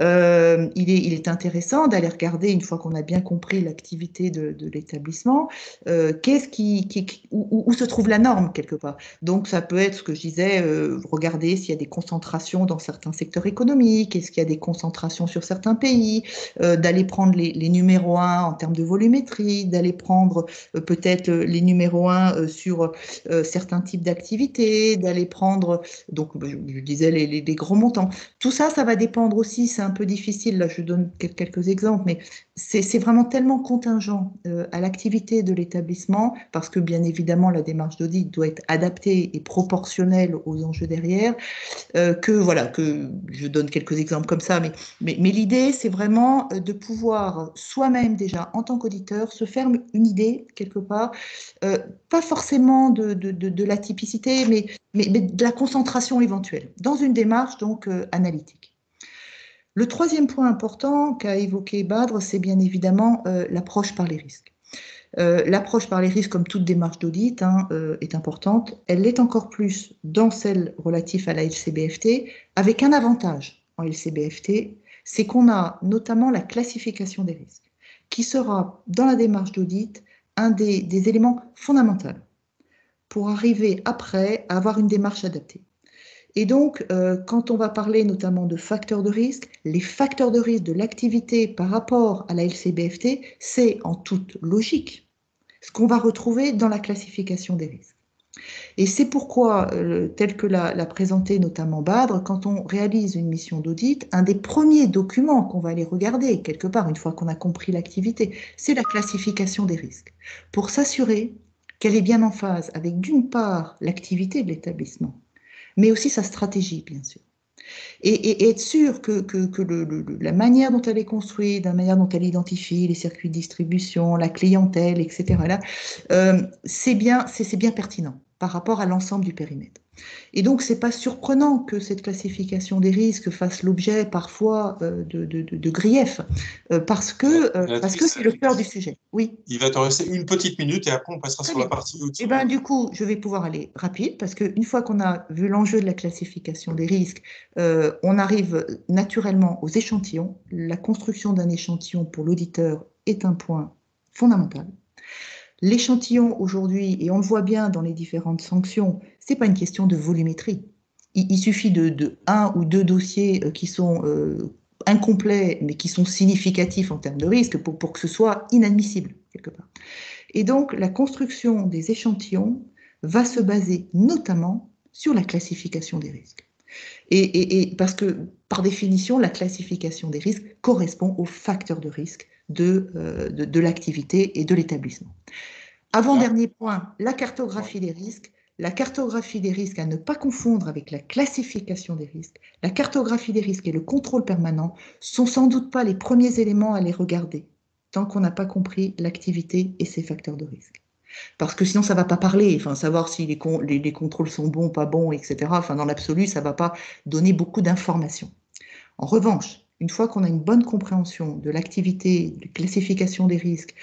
il est intéressant d'aller regarder, une fois qu'on a bien compris l'activité de l'établissement, où se trouve la norme quelque part. Donc ça peut être ce que je disais, regarder s'il y a des concentrations dans certains secteurs économiques, est-ce qu'il y a des concentrations sur certains pays, d'aller prendre les numéros 1 en termes de volumétrie, d'aller prendre peut-être les numéros 1 sur certains types d'activités, d'aller prendre, donc je disais, les gros montants. Tout ça, ça va dépendre aussi, c'est un peu difficile, là je donne quelques exemples, mais c'est vraiment tellement contingent à l'activité de l'établissement, parce que bien évidemment la démarche d'audit doit être adaptée et proportionnelle aux enjeux derrière, que voilà, que je donne quelques exemples comme ça, mais l'idée c'est vraiment de pouvoir soi-même déjà en tant qu'auditeur se faire une idée quelque part, pas forcément de la typicité, mais de la concentration éventuelle dans une démarche donc analytique. Le troisième point important qu'a évoqué Badre, c'est bien évidemment l'approche par les risques. L'approche par les risques, comme toute démarche d'audit, est importante. Elle l'est encore plus dans celle relative à la LCBFT, avec un avantage en LCBFT, c'est qu'on a notamment la classification des risques, qui sera dans la démarche d'audit un des éléments fondamentaux pour arriver après à avoir une démarche adaptée. Et donc, quand on va parler notamment de facteurs de risque, les facteurs de risque de l'activité par rapport à la LCBFT, c'est en toute logique ce qu'on va retrouver dans la classification des risques. Et c'est pourquoi, tel que l'a présenté notamment Badre, quand on réalise une mission d'audit, un des premiers documents qu'on va aller regarder, quelque part, une fois qu'on a compris l'activité, c'est la classification des risques, pour s'assurer qu'elle est bien en phase avec, d'une part, l'activité de l'établissement, mais aussi sa stratégie, bien sûr. Et être sûr que la manière dont elle est construite, la manière dont elle identifie les circuits de distribution, la clientèle, etc., là, c'est bien pertinent par rapport à l'ensemble du périmètre. Et donc, ce n'est pas surprenant que cette classification des risques fasse l'objet parfois de griefs, parce que c'est le cœur du sujet. Oui. Il va te rester une petite minute et après on passera sur la partie outils. Et ben, du coup, je vais pouvoir aller rapide parce qu'une fois qu'on a vu l'enjeu de la classification des risques, on arrive naturellement aux échantillons. La construction d'un échantillon pour l'auditeur est un point fondamental. L'échantillon aujourd'hui, et on le voit bien dans les différentes sanctions, ce n'est pas une question de volumétrie. Il suffit de un ou deux dossiers qui sont incomplets, mais qui sont significatifs en termes de risque pour que ce soit inadmissible, quelque part. Et donc, la construction des échantillons va se baser notamment sur la classification des risques. Et parce que, par définition, la classification des risques correspond aux facteurs de risque de l'activité et de l'établissement. Avant-dernier point, la cartographie des risques. La cartographie des risques à ne pas confondre avec la classification des risques. La cartographie des risques et le contrôle permanent sont sans doute pas les premiers éléments à les regarder tant qu'on n'a pas compris l'activité et ses facteurs de risque. Parce que sinon, ça ne va pas parler, enfin, savoir si les contrôles sont bons, pas bons, etc. Enfin, dans l'absolu, ça ne va pas donner beaucoup d'informations. En revanche, une fois qu'on a une bonne compréhension de l'activité, de classification des risques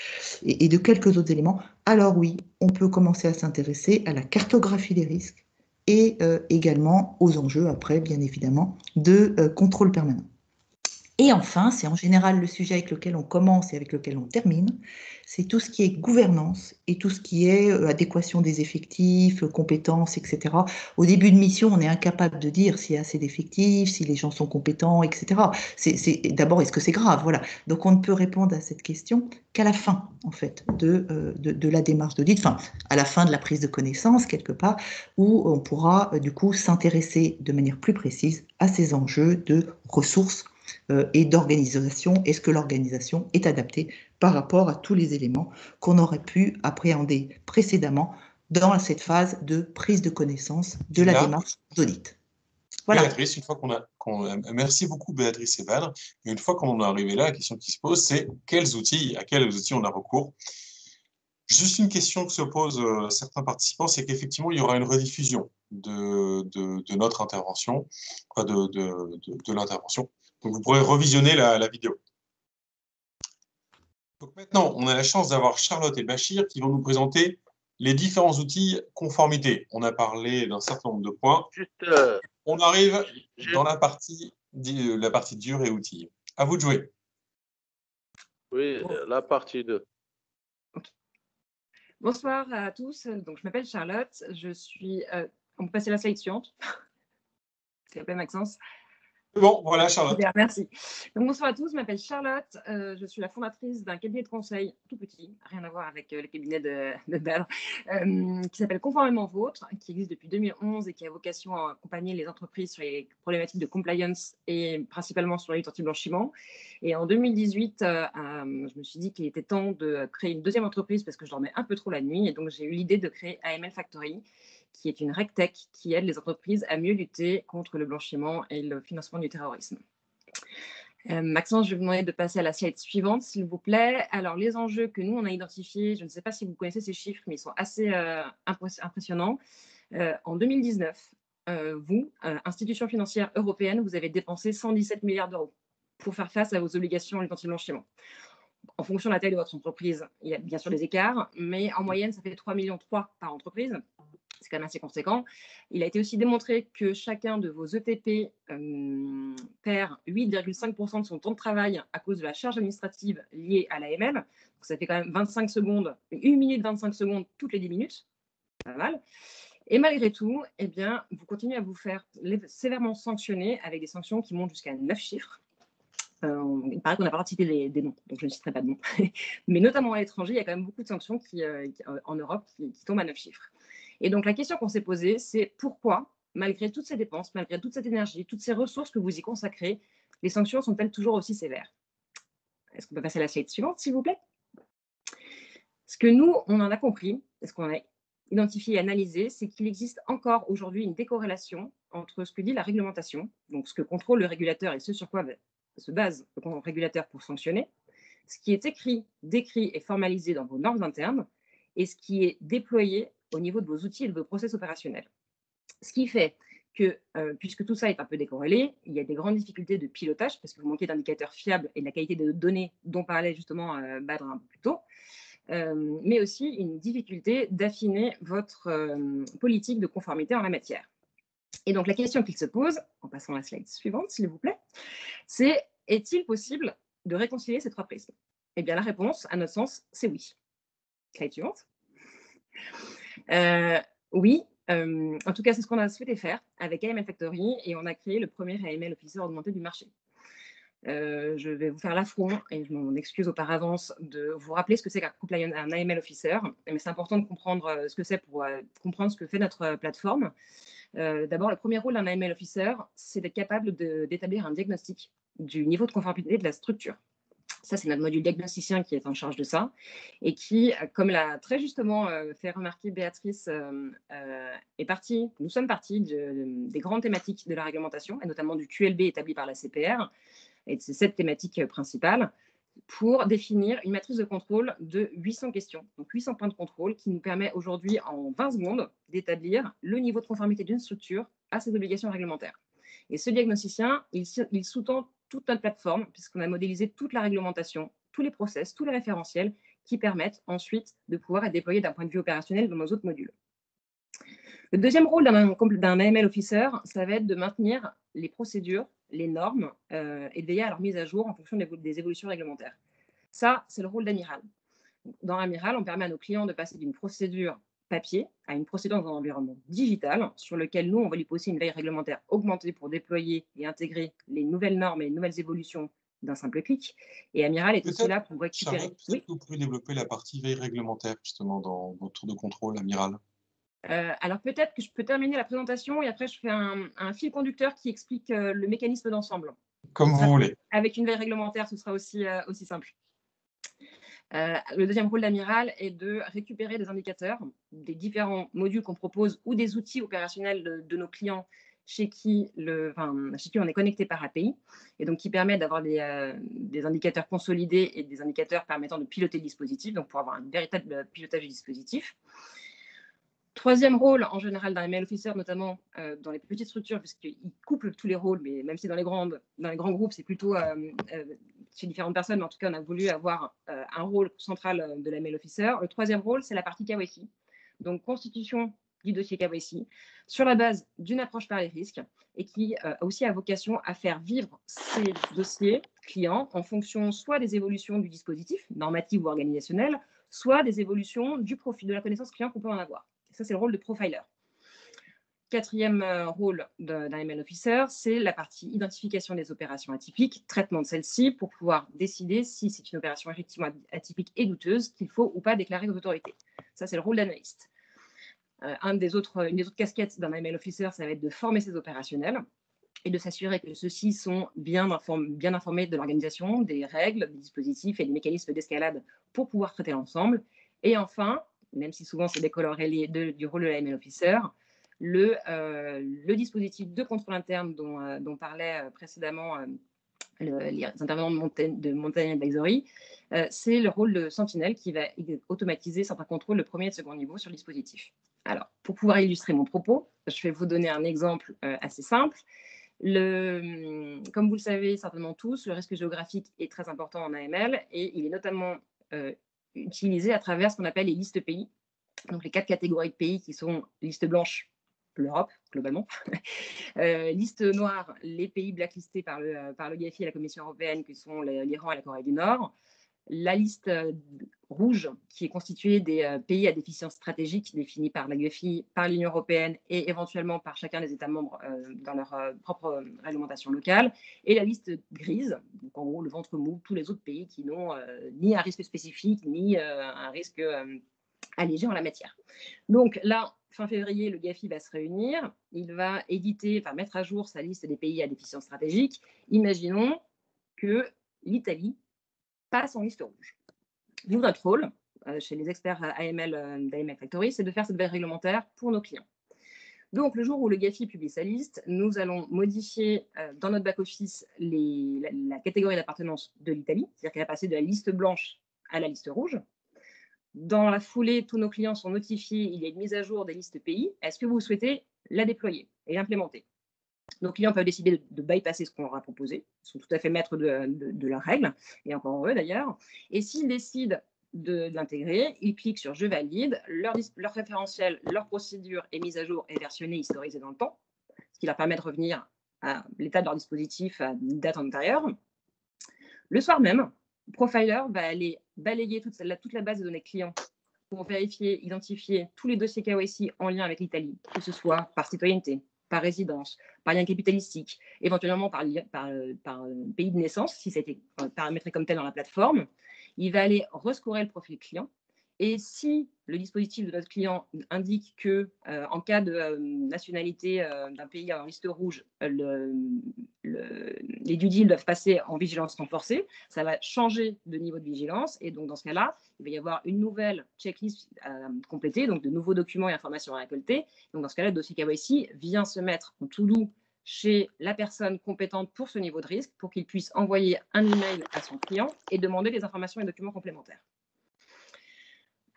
et de quelques autres éléments, alors oui, on peut commencer à s'intéresser à la cartographie des risques et également aux enjeux, après, bien évidemment, de contrôle permanent. Et enfin, c'est en général le sujet avec lequel on commence et avec lequel on termine, c'est tout ce qui est gouvernance et tout ce qui est adéquation des effectifs, compétences, etc. Au début de mission, on est incapable de dire s'il y a assez d'effectifs, si les gens sont compétents, etc. D'abord, est-ce que c'est grave? Voilà. Donc, on ne peut répondre à cette question qu'à la fin, en fait, de la démarche d'audit, enfin, à la fin de la prise de connaissance, quelque part, où on pourra, du coup, s'intéresser de manière plus précise à ces enjeux de ressources et d'organisation. Est-ce que l'organisation est adaptée par rapport à tous les éléments qu'on aurait pu appréhender précédemment dans cette phase de prise de connaissance de la démarche d'audit. Voilà. Béatrice, une fois merci beaucoup Béatrice et Badr. Et une fois qu'on est arrivé là, la question qui se pose, c'est à quels outils on a recours? Juste une question que se posent certains participants, c'est qu'effectivement, il y aura une rediffusion de notre intervention, enfin de l'intervention. Donc, vous pourrez revisionner la vidéo. Donc, maintenant, on a la chance d'avoir Charlotte et Bachir qui vont nous présenter les différents outils conformité. On a parlé d'un certain nombre de points. On arrive dans la partie dure et outils. À vous de jouer. Oui, la partie 2. Bonsoir à tous. Donc, je m'appelle Charlotte. Je suis. On peut passer à la slide suivante. S'il vous plaît, Maxence. Bon, voilà, Charlotte. Super, merci. Donc, bonsoir à tous. Je m'appelle Charlotte. Je suis la fondatrice d'un cabinet de conseil tout petit, rien à voir avec le cabinet de Badr, qui s'appelle Conformément Vôtre, qui existe depuis 2011 et qui a vocation à accompagner les entreprises sur les problématiques de compliance et principalement sur la lutte anti-blanchiment. Et en 2018, je me suis dit qu'il était temps de créer une deuxième entreprise parce que je dormais un peu trop la nuit. Et donc, j'ai eu l'idée de créer AML Factory, qui est une RegTech qui aide les entreprises à mieux lutter contre le blanchiment et le financement du terrorisme. Maxence, je vais vous demander de passer à la slide suivante, s'il vous plaît. Alors, les enjeux que nous, on a identifiés, je ne sais pas si vous connaissez ces chiffres, mais ils sont assez impressionnants. En 2019, vous, institution financière européenne, vous avez dépensé 117 milliards d'euros pour faire face à vos obligations en lutte anti-blanchiment. En fonction de la taille de votre entreprise, il y a bien sûr des écarts, mais en moyenne, ça fait 3,3 millions par entreprise. C'est quand même assez conséquent. Il a été aussi démontré que chacun de vos ETP perd 8,5% de son temps de travail à cause de la charge administrative liée à l'AML. Donc, ça fait quand même 25 secondes, 1 minute 25 secondes toutes les 10 minutes. Pas mal. Et malgré tout, eh bien, vous continuez à vous faire sévèrement sanctionner avec des sanctions qui montent jusqu'à 9 chiffres. Il paraît qu'on n'a pas cité des noms, donc je ne citerai pas de noms. Mais notamment à l'étranger, il y a quand même beaucoup de sanctions qui en Europe qui tombent à 9 chiffres. Et donc, la question qu'on s'est posée, c'est pourquoi, malgré toutes ces dépenses, malgré toute cette énergie, toutes ces ressources que vous y consacrez, les sanctions sont-elles toujours aussi sévères? Est-ce qu'on peut passer à la slide suivante, s'il vous plaît? Ce que nous, on en a compris, ce qu'on a identifié et analysé, c'est qu'il existe encore aujourd'hui une décorrélation entre ce que dit la réglementation, donc ce que contrôle le régulateur et ce sur quoi se base le régulateur pour fonctionner, ce qui est écrit, décrit et formalisé dans vos normes internes, et ce qui est déployé au niveau de vos outils et de vos process opérationnels. Ce qui fait que, puisque tout ça est un peu décorrélé, il y a des grandes difficultés de pilotage, parce que vous manquez d'indicateurs fiables et de la qualité des données dont parlait justement Badr un peu plus tôt, mais aussi une difficulté d'affiner votre politique de conformité en la matière. Et donc la question qu'il se pose, en passant à la slide suivante, s'il vous plaît, c'est est-il possible de réconcilier ces trois prismes? Eh bien la réponse, à notre sens, c'est oui. Slide suivante. Oui, en tout cas, c'est ce qu'on a souhaité faire avec AML Factory et on a créé le premier AML Officer augmenté du marché. Je vais vous faire l'affront et je m'en excuse par avance de vous rappeler ce que c'est qu'un AML Officer, mais c'est important de comprendre ce que c'est pour comprendre ce que fait notre plateforme. D'abord, le premier rôle d'un AML Officer, c'est d'être capable d'établir un diagnostic du niveau de conformité de la structure. Ça, c'est notre module diagnosticien qui est en charge de ça et qui, comme l'a très justement fait remarquer Béatrice, nous sommes partis des grandes thématiques de la réglementation et notamment du QLB établi par la CPR et de ces 7 thématiques principales pour définir une matrice de contrôle de 800 questions, donc 800 points de contrôle qui nous permet aujourd'hui en 20 secondes d'établir le niveau de conformité d'une structure à ses obligations réglementaires. Et ce diagnosticien, il sous-tend toute notre plateforme, puisqu'on a modélisé toute la réglementation, tous les process, tous les référentiels qui permettent ensuite de pouvoir être déployés d'un point de vue opérationnel dans nos autres modules. Le deuxième rôle d'un AML Officer, ça va être de maintenir les procédures, les normes et de veiller à leur mise à jour en fonction des évolutions réglementaires. Ça, c'est le rôle d'Amiral. Dans Amiral, on permet à nos clients de passer d'une procédure papier à une procédure dans un environnement digital sur lequel nous, on va lui poser une veille réglementaire augmentée pour déployer et intégrer les nouvelles normes et les nouvelles évolutions d'un simple clic. Et Amiral est aussi là pour récupérer. Charlotte, peut-être que vous pouvez développer la partie veille réglementaire justement dans votre tour de contrôle, Amiral. Alors peut-être que je peux terminer la présentation et après je fais un fil conducteur qui explique le mécanisme d'ensemble. Comme vous voulez. Avec une veille réglementaire, ce sera aussi simple. Le deuxième rôle d'Amiral est de récupérer des indicateurs des différents modules qu'on propose ou des outils opérationnels de nos clients chez qui on est connecté par API et donc qui permet d'avoir des indicateurs consolidés et des indicateurs permettant de piloter le dispositif, donc pour avoir un véritable pilotage du dispositif. Troisième rôle, en général, d'un AML Officer, notamment dans les petites structures, puisqu'il couple tous les rôles, mais même si dans les grands groupes, c'est plutôt chez différentes personnes, mais en tout cas, on a voulu avoir un rôle central de l'AML Officer. Le troisième rôle, c'est la partie KYC. Donc, constitution du dossier KYC sur la base d'une approche par les risques et qui aussi a vocation à faire vivre ces dossiers clients en fonction soit des évolutions du dispositif, normatif ou organisationnel, soit des évolutions du profil de la connaissance client qu'on peut en avoir. Ça, c'est le rôle de profiler. Quatrième rôle d'un AML Officer, c'est la partie identification des opérations atypiques, traitement de celles-ci pour pouvoir décider si c'est une opération effectivement atypique et douteuse qu'il faut ou pas déclarer aux autorités. Ça, c'est le rôle d'analyste. Une des autres casquettes d'un AML Officer, ça va être de former ses opérationnels et de s'assurer que ceux-ci sont bien informés de l'organisation, des règles, des dispositifs et des mécanismes d'escalade pour pouvoir traiter l'ensemble. Et enfin, même si souvent c'est décoloré du rôle de l'AML Officer, le dispositif de contrôle interne dont parlait précédemment les intervenants de Montaigne Advisory, c'est le rôle de Sentinelle qui va automatiser certains contrôles de premier et de second niveau sur le dispositif. Alors, pour pouvoir illustrer mon propos, je vais vous donner un exemple assez simple. Comme vous le savez certainement tous, le risque géographique est très important en AML et il est notamment utilisé à travers ce qu'on appelle les listes pays. Donc, les 4 catégories de pays qui sont liste blanche, l'Europe, globalement. Liste noire, les pays blacklistés par le GAFI et la Commission européenne, qui sont l'Iran et la Corée du Nord. La liste rouge, qui est constituée des pays à déficience stratégique définis par la GAFI, par l'Union européenne et éventuellement par chacun des États membres dans leur propre réglementation locale. Et la liste grise, donc en gros le ventre mou, tous les autres pays qui n'ont ni un risque spécifique, ni un risque allégé en la matière. Donc là, fin février, le GAFI va se réunir, il va mettre à jour sa liste des pays à déficience stratégique. Imaginons que l'Italie passe en liste rouge. Nous, notre rôle, chez les experts AML d'AML Factory, c'est de faire cette veille réglementaire pour nos clients. Donc, le jour où le GAFI publie sa liste, nous allons modifier dans notre back-office la catégorie d'appartenance de l'Italie, c'est-à-dire qu'elle va passer de la liste blanche à la liste rouge. Dans la foulée, tous nos clients sont notifiés, il y a une mise à jour des listes pays. Est-ce que vous souhaitez la déployer et l'implémenter? Nos clients peuvent décider de bypasser ce qu'on leur a proposé. Ils sont tout à fait maîtres de leurs règles, et encore heureux d'ailleurs. Et s'ils décident de l'intégrer, ils cliquent sur « Je valide », leur référentiel, leur procédure est mise à jour et versionnée, historisée dans le temps, ce qui leur permet de revenir à l'état de leur dispositif à une date antérieure. Le soir même, Profiler va aller balayer toute la base de données clients pour vérifier, identifier tous les dossiers KYC en lien avec l'Italie, que ce soit par citoyenneté, par résidence, par lien capitalistique, éventuellement par pays de naissance, si ça a été paramétré comme tel dans la plateforme. Il va aller rescorer le profil client. Et si le dispositif de notre client indique que, en cas de nationalité d'un pays en liste rouge, les due deals doivent passer en vigilance renforcée, ça va changer de niveau de vigilance. Et donc, dans ce cas-là, il va y avoir une nouvelle checklist complétée, donc de nouveaux documents et informations à récolter. Donc, dans ce cas-là, le dossier KYC vient se mettre en to-do chez la personne compétente pour ce niveau de risque, pour qu'il puisse envoyer un email à son client et demander des informations et documents complémentaires.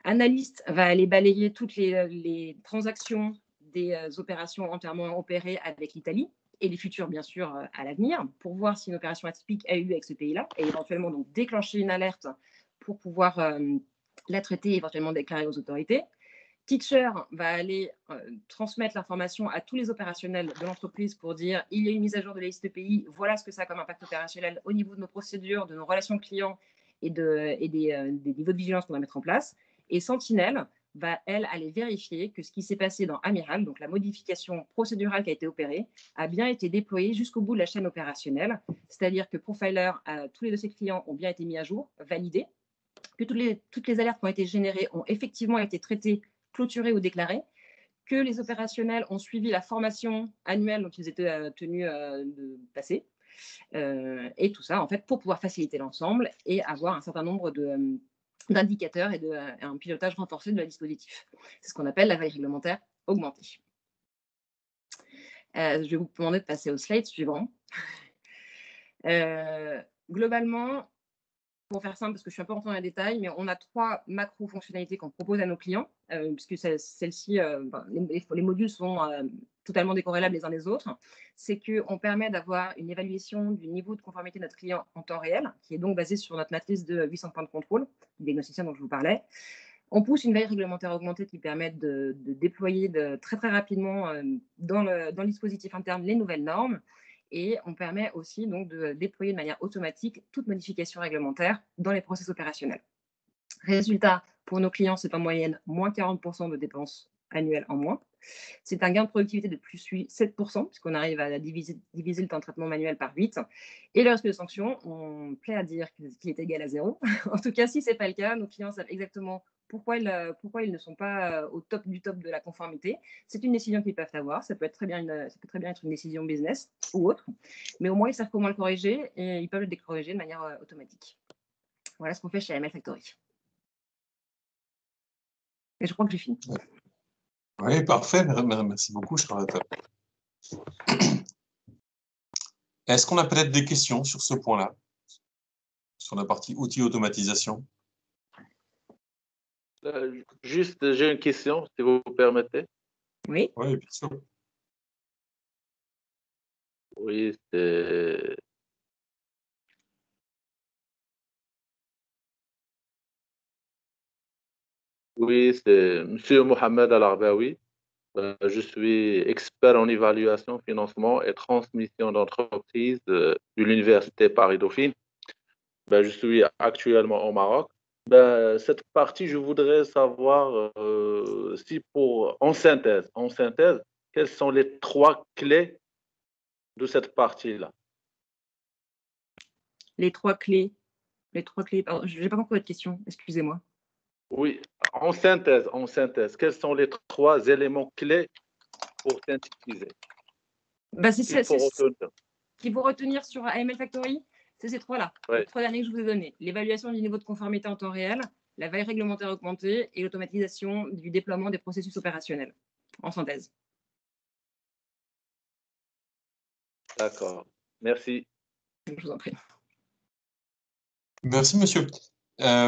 Analyste va aller balayer toutes les transactions des opérations entièrement opérées avec l'Italie et les futures, bien sûr, à l'avenir, pour voir si une opération atypique a eu lieu avec ce pays-là et éventuellement donc déclencher une alerte pour pouvoir la traiter et éventuellement déclarer aux autorités. Teacher va aller transmettre l'information à tous les opérationnels de l'entreprise pour dire il y a une mise à jour de la liste pays, voilà ce que ça a comme impact opérationnel au niveau de nos procédures, de nos relations clients et des niveaux de vigilance qu'on va mettre en place. Et Sentinel va, elle, aller vérifier que ce qui s'est passé dans Amiral, donc la modification procédurale qui a été opérée, a bien été déployée jusqu'au bout de la chaîne opérationnelle. C'est-à-dire que Profiler, tous les dossiers clients ont bien été mis à jour, validés, que toutes les alertes qui ont été générées ont effectivement été traitées, clôturées ou déclarées, que les opérationnels ont suivi la formation annuelle dont ils étaient tenus de passer. Et tout ça, en fait, pour pouvoir faciliter l'ensemble et avoir un certain nombre d'indicateurs et un pilotage renforcé de la dispositif. C'est ce qu'on appelle la veille réglementaire augmentée. Je vais vous demander de passer au slide suivant. Globalement, pour faire simple, parce que je suis un peu rentrée dans les détails, mais on a 3 macro-fonctionnalités qu'on propose à nos clients, puisque celles-ci, les modules sont totalement décorrélables les uns des autres. C'est qu'on permet d'avoir une évaluation du niveau de conformité de notre client en temps réel, qui est donc basée sur notre matrice de 800 points de contrôle, du diagnosticien dont je vous parlais. On pousse une veille réglementaire augmentée qui permet de déployer très très rapidement dans le dispositif interne les nouvelles normes. Et on permet aussi donc de déployer de manière automatique toute modification réglementaire dans les process opérationnels. Résultat, pour nos clients, c'est en moyenne moins 40% de dépenses annuelles en moins. C'est un gain de productivité de plus 7%, puisqu'on arrive à diviser le temps de traitement manuel par 8. Et le risque de sanction, on plaît à dire qu'il est égal à 0. En tout cas, si ce n'est pas le cas, nos clients savent exactement pourquoi ils ne sont pas au top du top de la conformité. C'est une décision qu'ils peuvent avoir. Ça peut très bien être une décision business ou autre. Mais au moins, ils savent comment le corriger et ils peuvent le décorriger de manière automatique. Voilà ce qu'on fait chez AML Factory. Et je crois que j'ai fini. Oui, parfait. Merci beaucoup, Charlotte. Est-ce qu'on a peut-être des questions sur ce point-là, sur la partie outils automatisation? Juste, j'ai une question, si vous permettez. Oui. Oui, bien sûr. Oui, c'est... Oui, c'est Monsieur Mohamed Al-Arbaoui. Je suis expert en évaluation, financement et transmission d'entreprise de l'Université Paris-Dauphine. Je suis actuellement au Maroc. Cette partie, je voudrais savoir si en synthèse, quelles sont les 3 clés de cette partie-là? Les 3 clés. Pardon, je n'ai pas compris votre question, excusez-moi. Oui, en synthèse, quels sont les 3 éléments clés pour synthétiser? Qu'il faut retenir sur AML Factory, c'est ces 3-là. Oui. Les 3 derniers que je vous ai donnés. L'évaluation du niveau de conformité en temps réel, la veille réglementaire augmentée et l'automatisation du déploiement des processus opérationnels. En synthèse. D'accord. Merci. Je vous en prie. Merci, monsieur,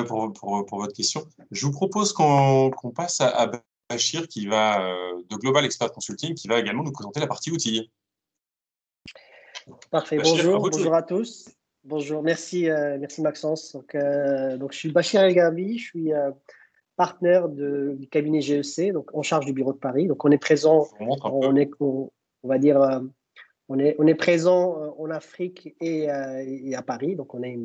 pour votre question. Je vous propose qu'on passe à Bachir, qui va, de Global Expert Consulting, qui va également nous présenter la partie outils. Parfait. Bachir, à vous de Bonjour jouer. à tous. Bonjour, merci Maxence. Donc, je suis Bachir El Gabi, je suis partenaire du cabinet GEC, donc en charge du bureau de Paris. Donc, on est présent, Je vous montre un peu. on va dire, on est présent en Afrique et à Paris. Donc, on est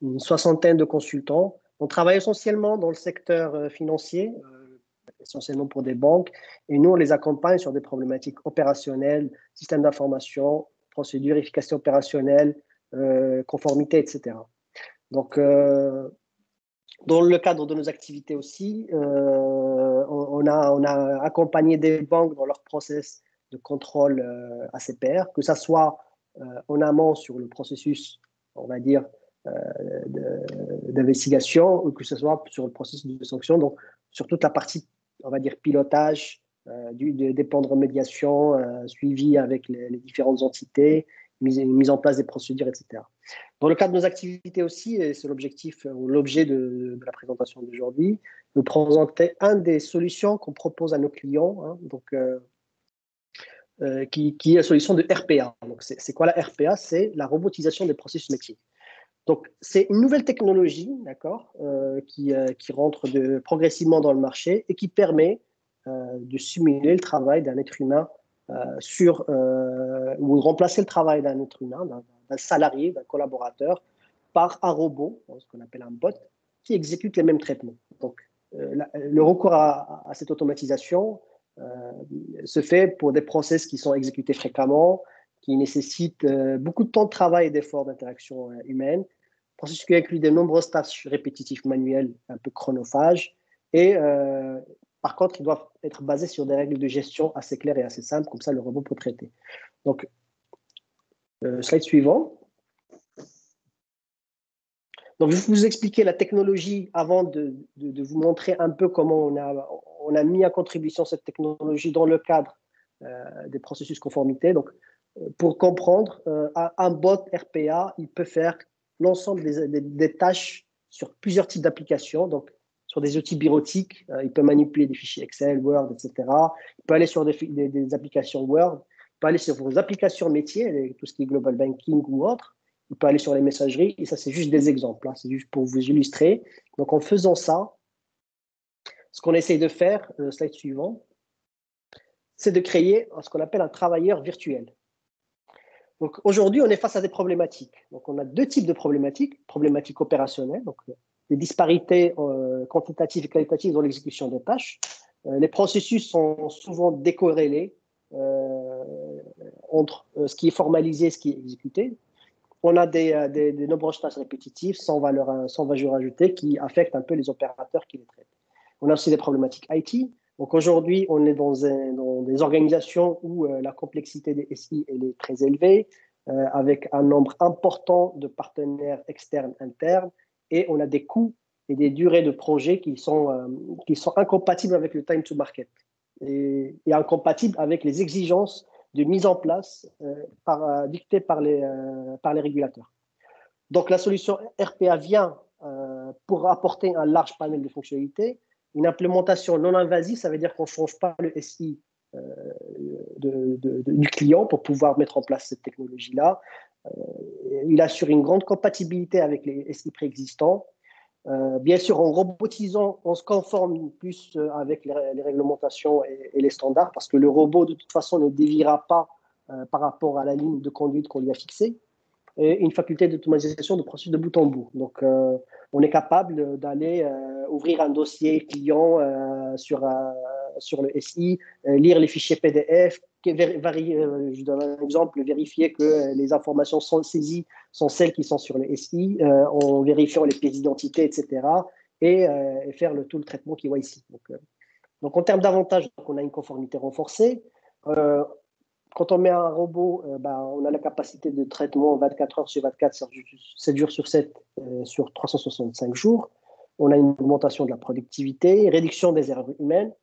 une soixantaine de consultants. On travaille essentiellement dans le secteur financier, essentiellement pour des banques. Et nous, on les accompagne sur des problématiques opérationnelles, système d'information, procédure, efficacité opérationnelle, conformité, etc. Donc, dans le cadre de nos activités aussi, on a accompagné des banques dans leur process de contrôle ACPR, que ce soit en amont sur le processus, on va dire, d'investigation, ou que ce soit sur le processus de sanction, donc sur toute la partie, on va dire, pilotage, des plans de remédiation, suivi avec les différentes entités, mise en place des procédures, etc. Dans le cadre de nos activités aussi, et c'est l'objectif ou l'objet de la présentation d'aujourd'hui, nous présenter une des solutions qu'on propose à nos clients, hein, donc, qui est la solution de RPA. Donc, c'est quoi la RPA? C'est la robotisation des processus métiers. Donc, c'est une nouvelle technologie, d'accord, qui rentre progressivement dans le marché et qui permet de simuler le travail d'un être humain ou remplacer le travail d'un être humain, d'un salarié, d'un collaborateur, par un robot, ce qu'on appelle un bot, qui exécute les mêmes traitements. Donc, le recours à cette automatisation se fait pour des process qui sont exécutés fréquemment, qui nécessitent beaucoup de temps de travail et d'efforts d'interaction humaine, processus qui inclut de nombreuses tâches répétitives manuelles un peu chronophages et par contre, ils doivent être basés sur des règles de gestion assez claires et assez simples, comme ça le robot peut traiter. Donc, slide suivant. Donc, je vais vous expliquer la technologie avant de vous montrer un peu comment on a mis à contribution cette technologie dans le cadre des processus conformité. Donc, pour comprendre, un bot RPA, il peut faire l'ensemble des tâches sur plusieurs types d'applications. Donc, sur des outils bureautiques, il peut manipuler des fichiers Excel, Word, etc. Il peut aller sur des applications Word, il peut aller sur vos applications métiers, tout ce qui est Global Banking ou autre. Il peut aller sur les messageries, et ça, c'est juste des exemples. Hein, c'est juste pour vous illustrer. Donc, en faisant ça, ce qu'on essaye de faire, slide suivant, c'est de créer ce qu'on appelle un travailleur virtuel. Donc, aujourd'hui, on est face à des problématiques. Donc, on a deux types de problématiques. Problématiques opérationnelles, donc des disparités quantitatives et qualitatives dans l'exécution des tâches. Les processus sont souvent décorrélés entre ce qui est formalisé et ce qui est exécuté. On a des nombreuses tâches répétitives sans valeur ajoutée qui affectent un peu les opérateurs qui les traitent. On a aussi des problématiques IT. Donc aujourd'hui, on est dans des organisations où la complexité des SI elle est très élevée, avec un nombre important de partenaires externes, internes, et on a des coûts et des durées de projet qui sont incompatibles avec le time to market et incompatibles avec les exigences de mise en place dictées par les régulateurs. Donc, la solution RPA vient pour apporter un large panel de fonctionnalités. Une implémentation non invasive, ça veut dire qu'on ne change pas le SI du client pour pouvoir mettre en place cette technologie-là. Il assure une grande compatibilité avec les SI préexistants. Bien sûr, en robotisant, on se conforme plus avec les réglementations et les standards parce que le robot, de toute façon, ne déviera pas par rapport à la ligne de conduite qu'on lui a fixée. Et une faculté d'automatisation de processus de bout en bout. Donc, on est capable d'aller ouvrir un dossier client sur le SI, lire les fichiers PDF, je donne un exemple, vérifier que les informations saisies sont celles qui sont sur le SI, en vérifiant les pièces d'identité, etc. Et faire tout le traitement qui voit ici. Donc, en termes d'avantages, on a une conformité renforcée. Quand on met un robot, on a la capacité de traitement 24 heures sur 24, 7 jours sur 7, sur 365 jours. On a une augmentation de la productivité, réduction des erreurs humaines,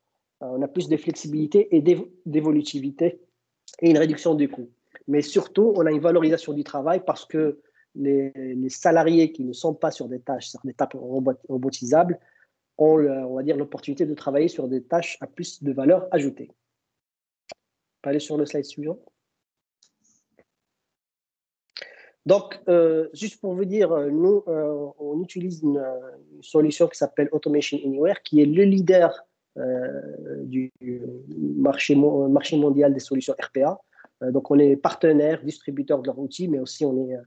on a plus de flexibilité et d'évolutivité et une réduction du coût. mais surtout, on a une valorisation du travail parce que les salariés qui ne sont pas sur des tâches robotisables ont, on va dire, l'opportunité de travailler sur des tâches à plus de valeur ajoutée. On peut aller sur le slide suivant. Donc, juste pour vous dire, nous, on utilise une solution qui s'appelle Automation Anywhere, qui est le leader du marché mondial des solutions RPA. Donc, on est partenaire, distributeur de leurs outils, mais aussi on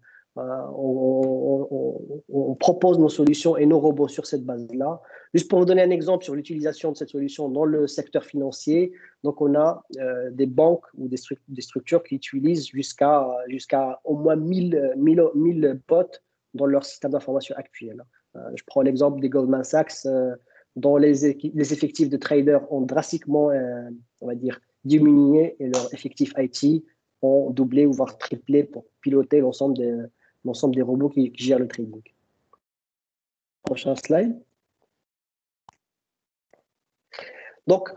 propose nos solutions et nos robots sur cette base-là. Juste pour vous donner un exemple sur l'utilisation de cette solution dans le secteur financier, donc on a des banques ou des structures qui utilisent jusqu'à au moins 1000 bots dans leur système d'information actuel. Je prends l'exemple des Goldman Sachs, dont les effectifs de traders ont drastiquement, on va dire, diminué et leurs effectifs IT ont doublé ou voire triplé pour piloter l'ensemble des robots qui gèrent le trading. Prochain slide. Donc,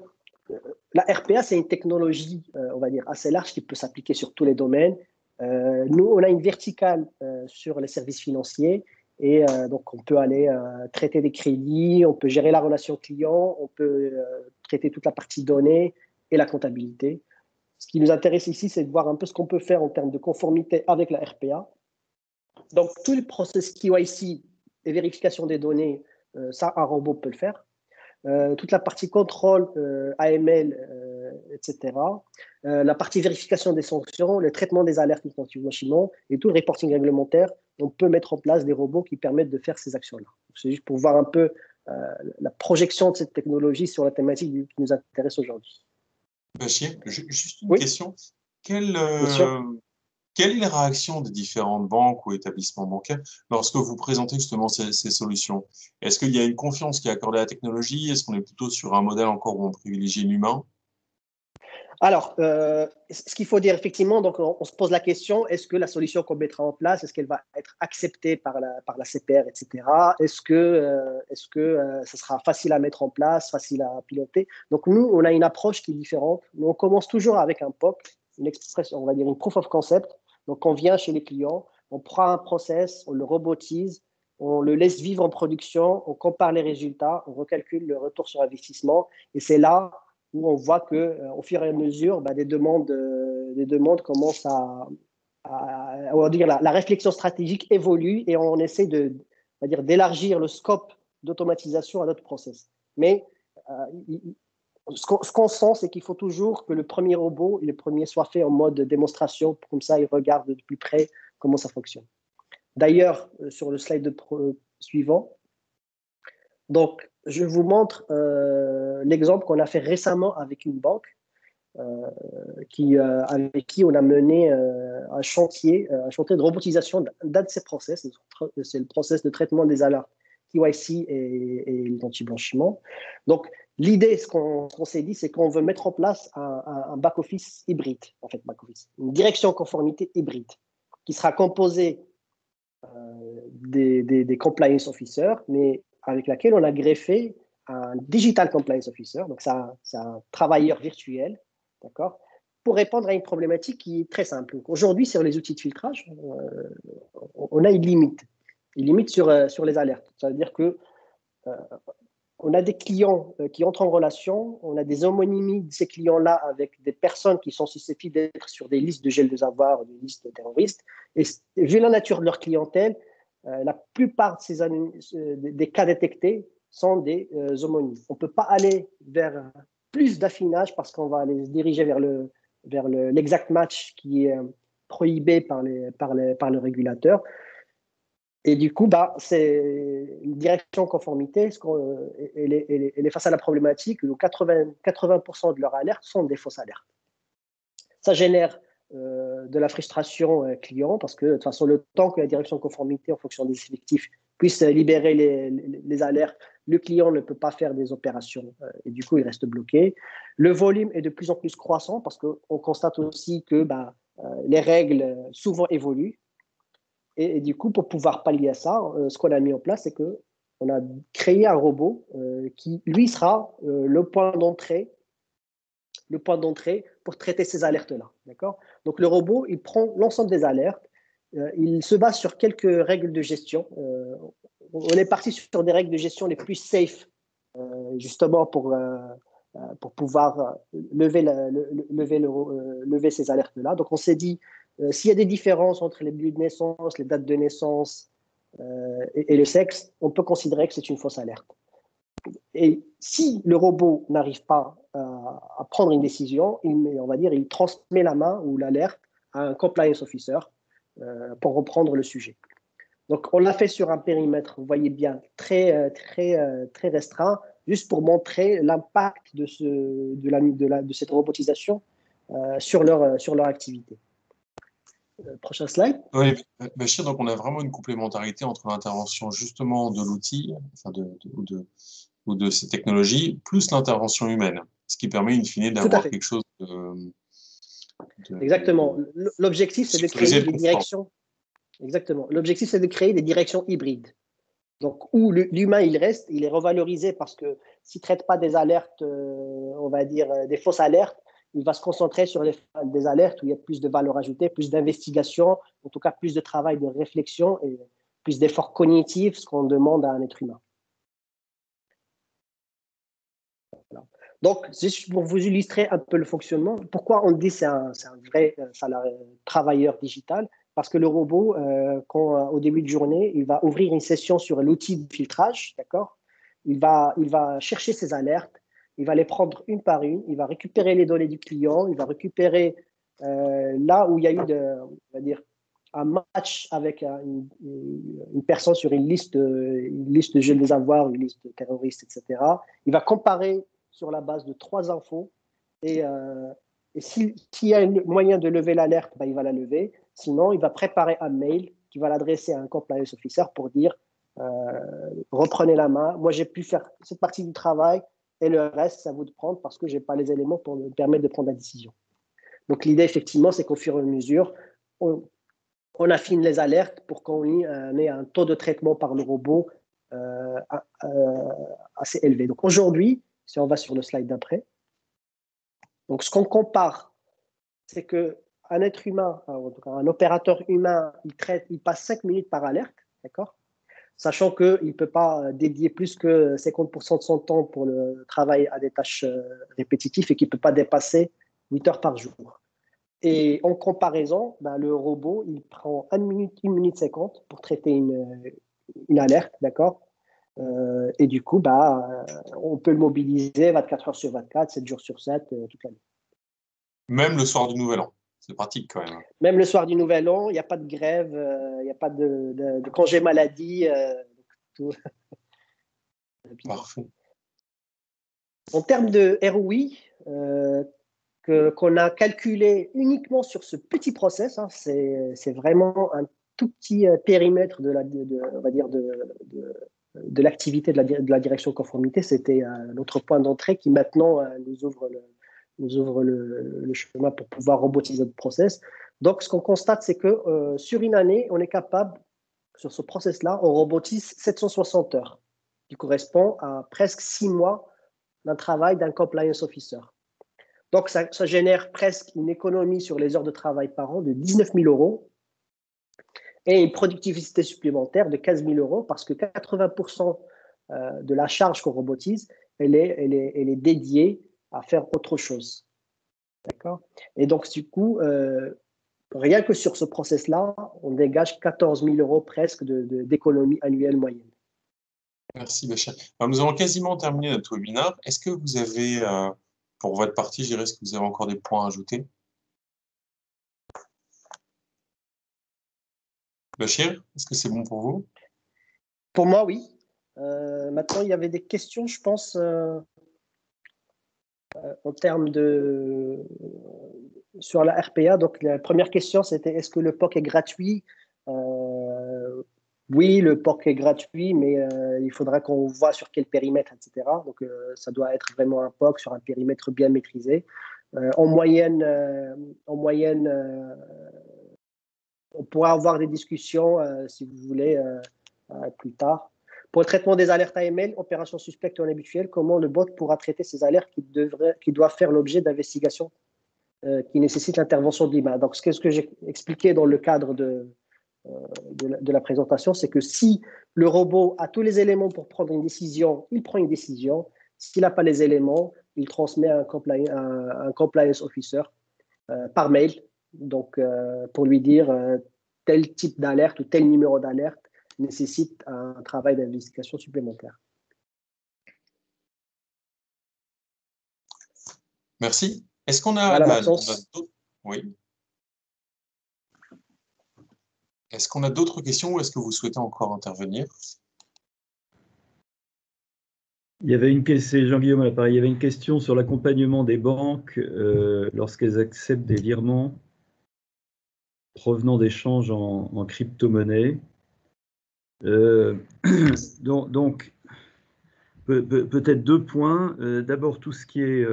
la RPA, c'est une technologie, on va dire, assez large qui peut s'appliquer sur tous les domaines. Nous, on a une verticale sur les services financiers et donc on peut aller traiter des crédits, on peut gérer la relation client, on peut traiter toute la partie données et la comptabilité. Ce qui nous intéresse ici, c'est de voir un peu ce qu'on peut faire en termes de conformité avec la RPA. Donc, tout le process KYC et vérification des données, ça, un robot peut le faire. Toute la partie contrôle, AML, etc. La partie vérification des sanctions, le traitement des alertes anti-blanchiment et tout le reporting réglementaire, on peut mettre en place des robots qui permettent de faire ces actions-là. C'est juste pour voir un peu la projection de cette technologie sur la thématique qui nous intéresse aujourd'hui. Bachir, juste une question. Quelle est la réaction des différentes banques ou établissements bancaires lorsque vous présentez justement ces solutions? Est-ce qu'il y a une confiance qui est accordée à la technologie? Est-ce qu'on est plutôt sur un modèle encore où on privilégie l'humain? Alors, ce qu'il faut dire effectivement, donc on se pose la question, est-ce que la solution qu'on mettra en place, est-ce qu'elle va être acceptée par la CPR, etc. Est-ce que ça sera facile à mettre en place, facile à piloter? Donc nous, on a une approche qui est différente. Nous, on commence toujours avec un POC, une expression, on va dire une proof of concept. Donc on vient chez les clients, on prend un process, on le robotise, on le laisse vivre en production, on compare les résultats, on recalcule le retour sur investissement, et c'est là où on voit qu'au fur et à mesure, des demandes commencent on va dire la réflexion stratégique évolue et on essaie d'élargir le scope d'automatisation à notre process. Mais ce qu'on sent, c'est qu'il faut toujours que le premier robot et le premier soit fait en mode démonstration, comme ça il regarde de plus près comment ça fonctionne. D'ailleurs, sur le slide suivant, donc je vous montre l'exemple qu'on a fait récemment avec une banque avec qui on a mené un chantier de robotisation d'un de ces process. C'est le process de traitement des alertes KYC et l'anti-blanchiment. Donc, l'idée, ce qu'on s'est dit, c'est qu'on veut mettre en place un back-office hybride, en fait, une direction conformité hybride, qui sera composée des compliance officers, mais avec laquelle on a greffé un digital compliance officer, donc c'est un travailleur virtuel, d'accord, pour répondre à une problématique qui est très simple. Aujourd'hui, sur les outils de filtrage, on a une limite sur les alertes. Ça veut dire que on a des clients qui entrent en relation, on a des homonymies de ces clients-là avec des personnes qui sont susceptibles d'être sur des listes de gel de avoirs, des listes de terroristes. Et vu la nature de leur clientèle, la plupart des cas détectés sont des homonymes. On ne peut pas aller vers plus d'affinage parce qu'on va aller se diriger vers l'exact match qui est prohibé par le régulateur. Et du coup, c'est une direction conformité, elle est face à la problématique où 80% de leurs alertes sont des fausses alertes. Ça génère de la frustration client parce que de toute façon, le temps que la direction conformité, en fonction des effectifs, puisse libérer les alertes, le client ne peut pas faire des opérations et du coup, il reste bloqué. Le volume est de plus en plus croissant parce qu'on constate aussi que les règles souvent évoluent. Et du coup, pour pouvoir pallier à ça, ce qu'on a mis en place, c'est qu'on a créé un robot qui, lui, sera le point d'entrée le point d'entrée pour traiter ces alertes-là. D'accord? Donc, le robot, il prend l'ensemble des alertes. Il se base sur quelques règles de gestion. On est parti sur des règles de gestion les plus safe, justement pour pouvoir lever ces alertes-là. Donc, on s'est dit, s'il y a des différences entre les lieux de naissance, les dates de naissance et le sexe, on peut considérer que c'est une fausse alerte. Et si le robot n'arrive pas à prendre une décision, il transmet la main ou l'alerte à un compliance officer pour reprendre le sujet. Donc, on l'a fait sur un périmètre, vous voyez bien, très restreint, juste pour montrer l'impact de cette robotisation sur leur activité. Prochain slide. Oui, Bachir, donc on a vraiment une complémentarité entre l'intervention justement de l'outil, ou de ces technologies, plus l'intervention humaine, ce qui permet in fine d'avoir quelque chose de Exactement. L'objectif, c'est de créer des directions. Exactement. L'objectif, c'est de créer des directions hybrides. Donc, où l'humain, il est revalorisé parce que s'il ne traite pas des alertes, on va dire des fausses alertes, il va se concentrer sur des alertes où il y a plus de valeur ajoutée, plus d'investigation, en tout cas plus de travail de réflexion et plus d'efforts cognitifs, ce qu'on demande à un être humain. Voilà. Donc, juste pour vous illustrer un peu le fonctionnement, pourquoi on dit que c'est un vrai travailleur digital? Parce que le robot, au début de journée, il va ouvrir une session sur l'outil de filtrage, d'accord? Il va chercher ses alertes, il va les prendre une par une, il va récupérer les données du client, il va récupérer là où il y a eu on va dire, un match avec une personne sur une liste de jeux des avoirs, une liste de terroristes, etc. Il va comparer sur la base de 3 infos et s'il y a un moyen de lever l'alerte, il va la lever. Sinon, il va préparer un mail qui va l'adresser à un compliance officer pour dire reprenez la main, moi j'ai pu faire cette partie du travail et le reste, c'est à vous de prendre parce que je n'ai pas les éléments pour me permettre de prendre la décision. Donc l'idée, effectivement, c'est qu'au fur et à mesure, on affine les alertes pour qu'on ait un taux de traitement par le robot assez élevé. Donc aujourd'hui, si on va sur le slide d'après, donc ce qu'on compare, c'est qu'un être humain, en tout cas un opérateur humain, il passe 5 minutes par alerte, d'accord? Sachant qu'il ne peut pas dédier plus que 50% de son temps pour le travail à des tâches répétitives et qu'il ne peut pas dépasser 8 heures par jour. Et en comparaison, le robot, il prend 1 minute 50 pour traiter une alerte, d'accord? Et du coup, on peut le mobiliser 24 heures sur 24, 7 jours sur 7, toute l'année. Même le soir du Nouvel An. C'est pratique quand même. Même le soir du Nouvel An, il n'y a pas de grève, il n'y a pas de congé maladie. Tout. Parfait. En termes de ROI, qu'on a calculé uniquement sur ce petit process, hein, c'est vraiment un tout petit périmètre de l'activité de la direction conformité. C'était notre point d'entrée qui maintenant nous ouvre le chemin pour pouvoir robotiser le process. Donc, ce qu'on constate, c'est que sur une année, on est capable, sur ce process-là, on robotise 760 heures, qui correspond à presque 6 mois d'un travail d'un compliance officer. Donc, ça génère presque une économie sur les heures de travail par an de 19 000 euros et une productivité supplémentaire de 15 000 euros parce que 80% de la charge qu'on robotise, elle est dédiée à faire autre chose. D'accord? Et donc, du coup, rien que sur ce process-là, on dégage 14 000 euros presque d'économie annuelle moyenne. Merci, Bachir. Alors, nous avons quasiment terminé notre webinaire. Est-ce que vous avez, pour votre partie, je dirais, est-ce que vous avez encore des points à ajouter? Bachir, est-ce que c'est bon pour vous? Pour moi, oui. Maintenant, il y avait des questions, je pense, en termes sur la RPA. Donc, la première question, c'était est-ce que le POC est gratuit? Oui, le POC est gratuit, mais il faudra qu'on voit sur quel périmètre, etc. Donc, ça doit être vraiment un POC sur un périmètre bien maîtrisé. En moyenne, on pourra avoir des discussions, si vous voulez, plus tard. Pour le traitement des alertes AML, opérations suspectes ou inhabituelles, comment le bot pourra traiter ces alertes qui doivent faire l'objet d'investigations qui nécessitent l'intervention de l'IMA. Donc, ce que j'ai expliqué dans le cadre de la présentation, c'est que si le robot a tous les éléments pour prendre une décision, il prend une décision. S'il n'a pas les éléments, il transmet à un compliance officer par mail, donc pour lui dire tel type d'alerte ou tel numéro d'alerte nécessite un travail d'investigation supplémentaire. Merci. Est-ce qu'on a, voilà, d'autres... Oui. Est-ce qu'on a d'autres questions ou est-ce que vous souhaitez encore intervenir? Il y avait c'est Jean-Guillaume à l'appareil. Il y avait une question sur l'accompagnement des banques lorsqu'elles acceptent des virements provenant d'échanges en crypto-monnaie. Donc peut-être 2 points. D'abord, tout ce qui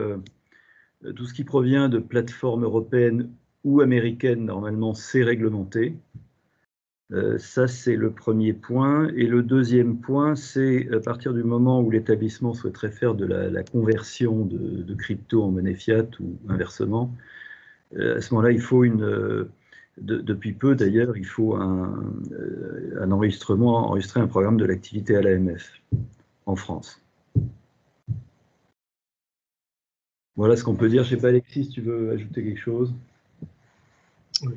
provient de plateformes européennes ou américaines, normalement, c'est réglementé. Ça, c'est le premier point. Et le deuxième point, c'est à partir du moment où l'établissement souhaiterait faire de la conversion de crypto en monnaie fiat ou inversement, à ce moment-là, il faut depuis peu d'ailleurs, il faut enregistrer un programme de l'activité à l'AMF en France. Voilà ce qu'on peut dire. Je ne sais pas, Alexis, si tu veux ajouter quelque chose.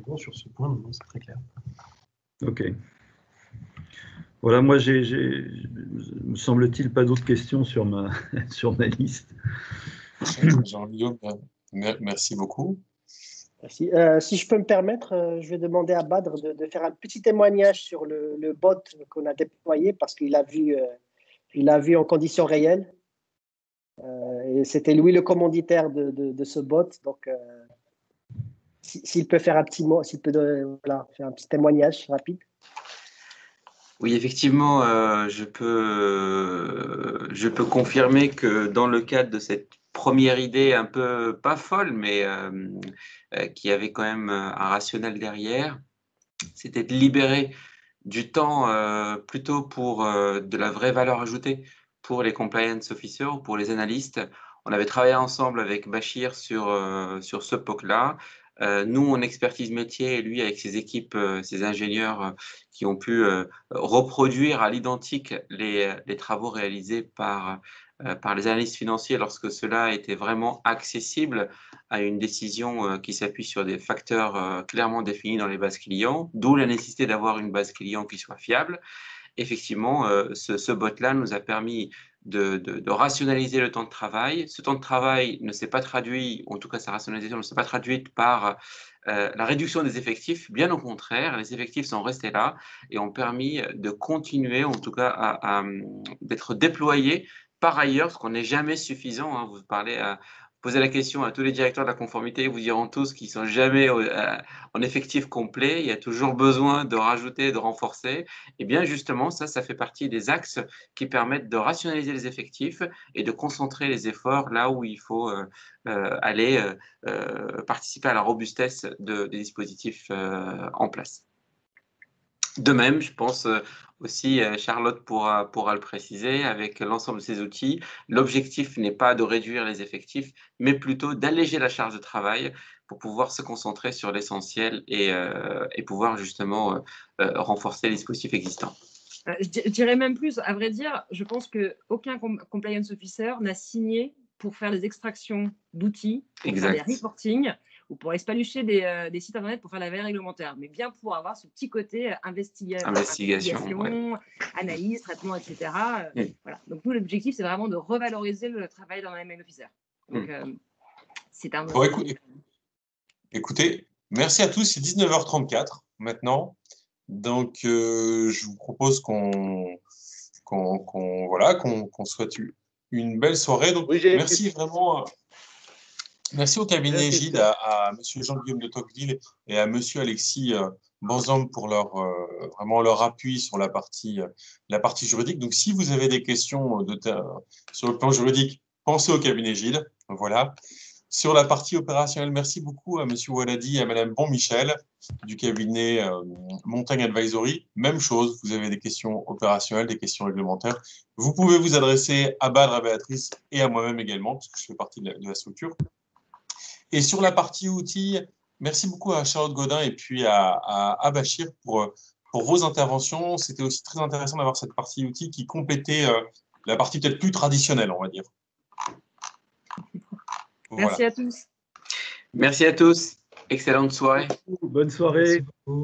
Bon, sur ce point, c'est très clair. Ok. Voilà, moi, me semble-t-il, pas d'autres questions sur ma liste. Jean-Guillaume, merci beaucoup. Merci. Si je peux me permettre, je vais demander à Badr de faire un petit témoignage sur le bot qu'on a déployé parce qu'il a vu en conditions réelles. Et c'était Louis le commanditaire de ce bot. Donc, s'il peut faire un petit mot, s'il peut faire un petit témoignage rapide. Oui, effectivement, je peux confirmer que dans le cadre de cette première idée un peu pas folle, mais qui avait quand même un rationnel derrière, c'était de libérer du temps plutôt pour de la vraie valeur ajoutée pour les compliance officers ou pour les analystes. On avait travaillé ensemble avec Bachir sur ce POC-là. Nous, en expertise métier, et lui avec ses équipes, ses ingénieurs qui ont pu reproduire à l'identique les travaux réalisés par les analystes financiers lorsque cela était vraiment accessible à une décision qui s'appuie sur des facteurs clairement définis dans les bases clients, d'où la nécessité d'avoir une base client qui soit fiable. Effectivement, ce bot-là nous a permis de rationaliser le temps de travail. Ce temps de travail ne s'est pas traduit, en tout cas sa rationalisation ne s'est pas traduite par la réduction des effectifs. Bien au contraire, les effectifs sont restés là et ont permis de continuer, en tout cas, d'être déployés par ailleurs, ce qu'on n'est jamais suffisant. Hein. Vous posez la question à tous les directeurs de la conformité, ils vous diront tous qu'ils ne sont jamais en effectif complet. Il y a toujours besoin de rajouter, de renforcer. Et bien justement, ça fait partie des axes qui permettent de rationaliser les effectifs et de concentrer les efforts là où il faut aller participer à la robustesse des dispositifs en place. De même, je pense aussi, Charlotte pourra le préciser, avec l'ensemble de ces outils, l'objectif n'est pas de réduire les effectifs, mais plutôt d'alléger la charge de travail pour pouvoir se concentrer sur l'essentiel et pouvoir justement renforcer les dispositifs existants. Je dirais même plus, à vrai dire, je pense qu'aucun compliance officer n'a signé pour faire des extractions d'outils, pour faire des reporting ou pour espalucher des sites internet pour faire la veille réglementaire, mais bien pour avoir ce petit côté investigation, analyse, traitement, etc. Voilà. Donc nous, l'objectif, c'est vraiment de revaloriser le travail d'un AML officer. Donc c'est un... Bon, écoutez, merci à tous, c'est 19h34 maintenant. Donc, je vous propose qu'on souhaite une belle soirée. Donc, merci vraiment. Merci au cabinet Gide, à M. Jean-Guillaume de Tocqueville et à M. Alexis Banzang pour vraiment leur appui sur la partie juridique. Donc, si vous avez des questions sur le plan juridique, pensez au cabinet Gide. Voilà. Sur la partie opérationnelle, merci beaucoup à M. Waladi et à Mme Bonmichel du cabinet Montagne Advisory. Même chose, vous avez des questions opérationnelles, des questions réglementaires. Vous pouvez vous adresser à Badr, à Béatrice et à moi-même également, parce que je fais partie de la structure. Et sur la partie outils, merci beaucoup à Charlotte Godin et puis à Bachir pour vos interventions. C'était aussi très intéressant d'avoir cette partie outils qui complétait la partie peut-être plus traditionnelle, on va dire. Merci à tous. Merci à tous. Excellente soirée. Bonne soirée. Merci beaucoup.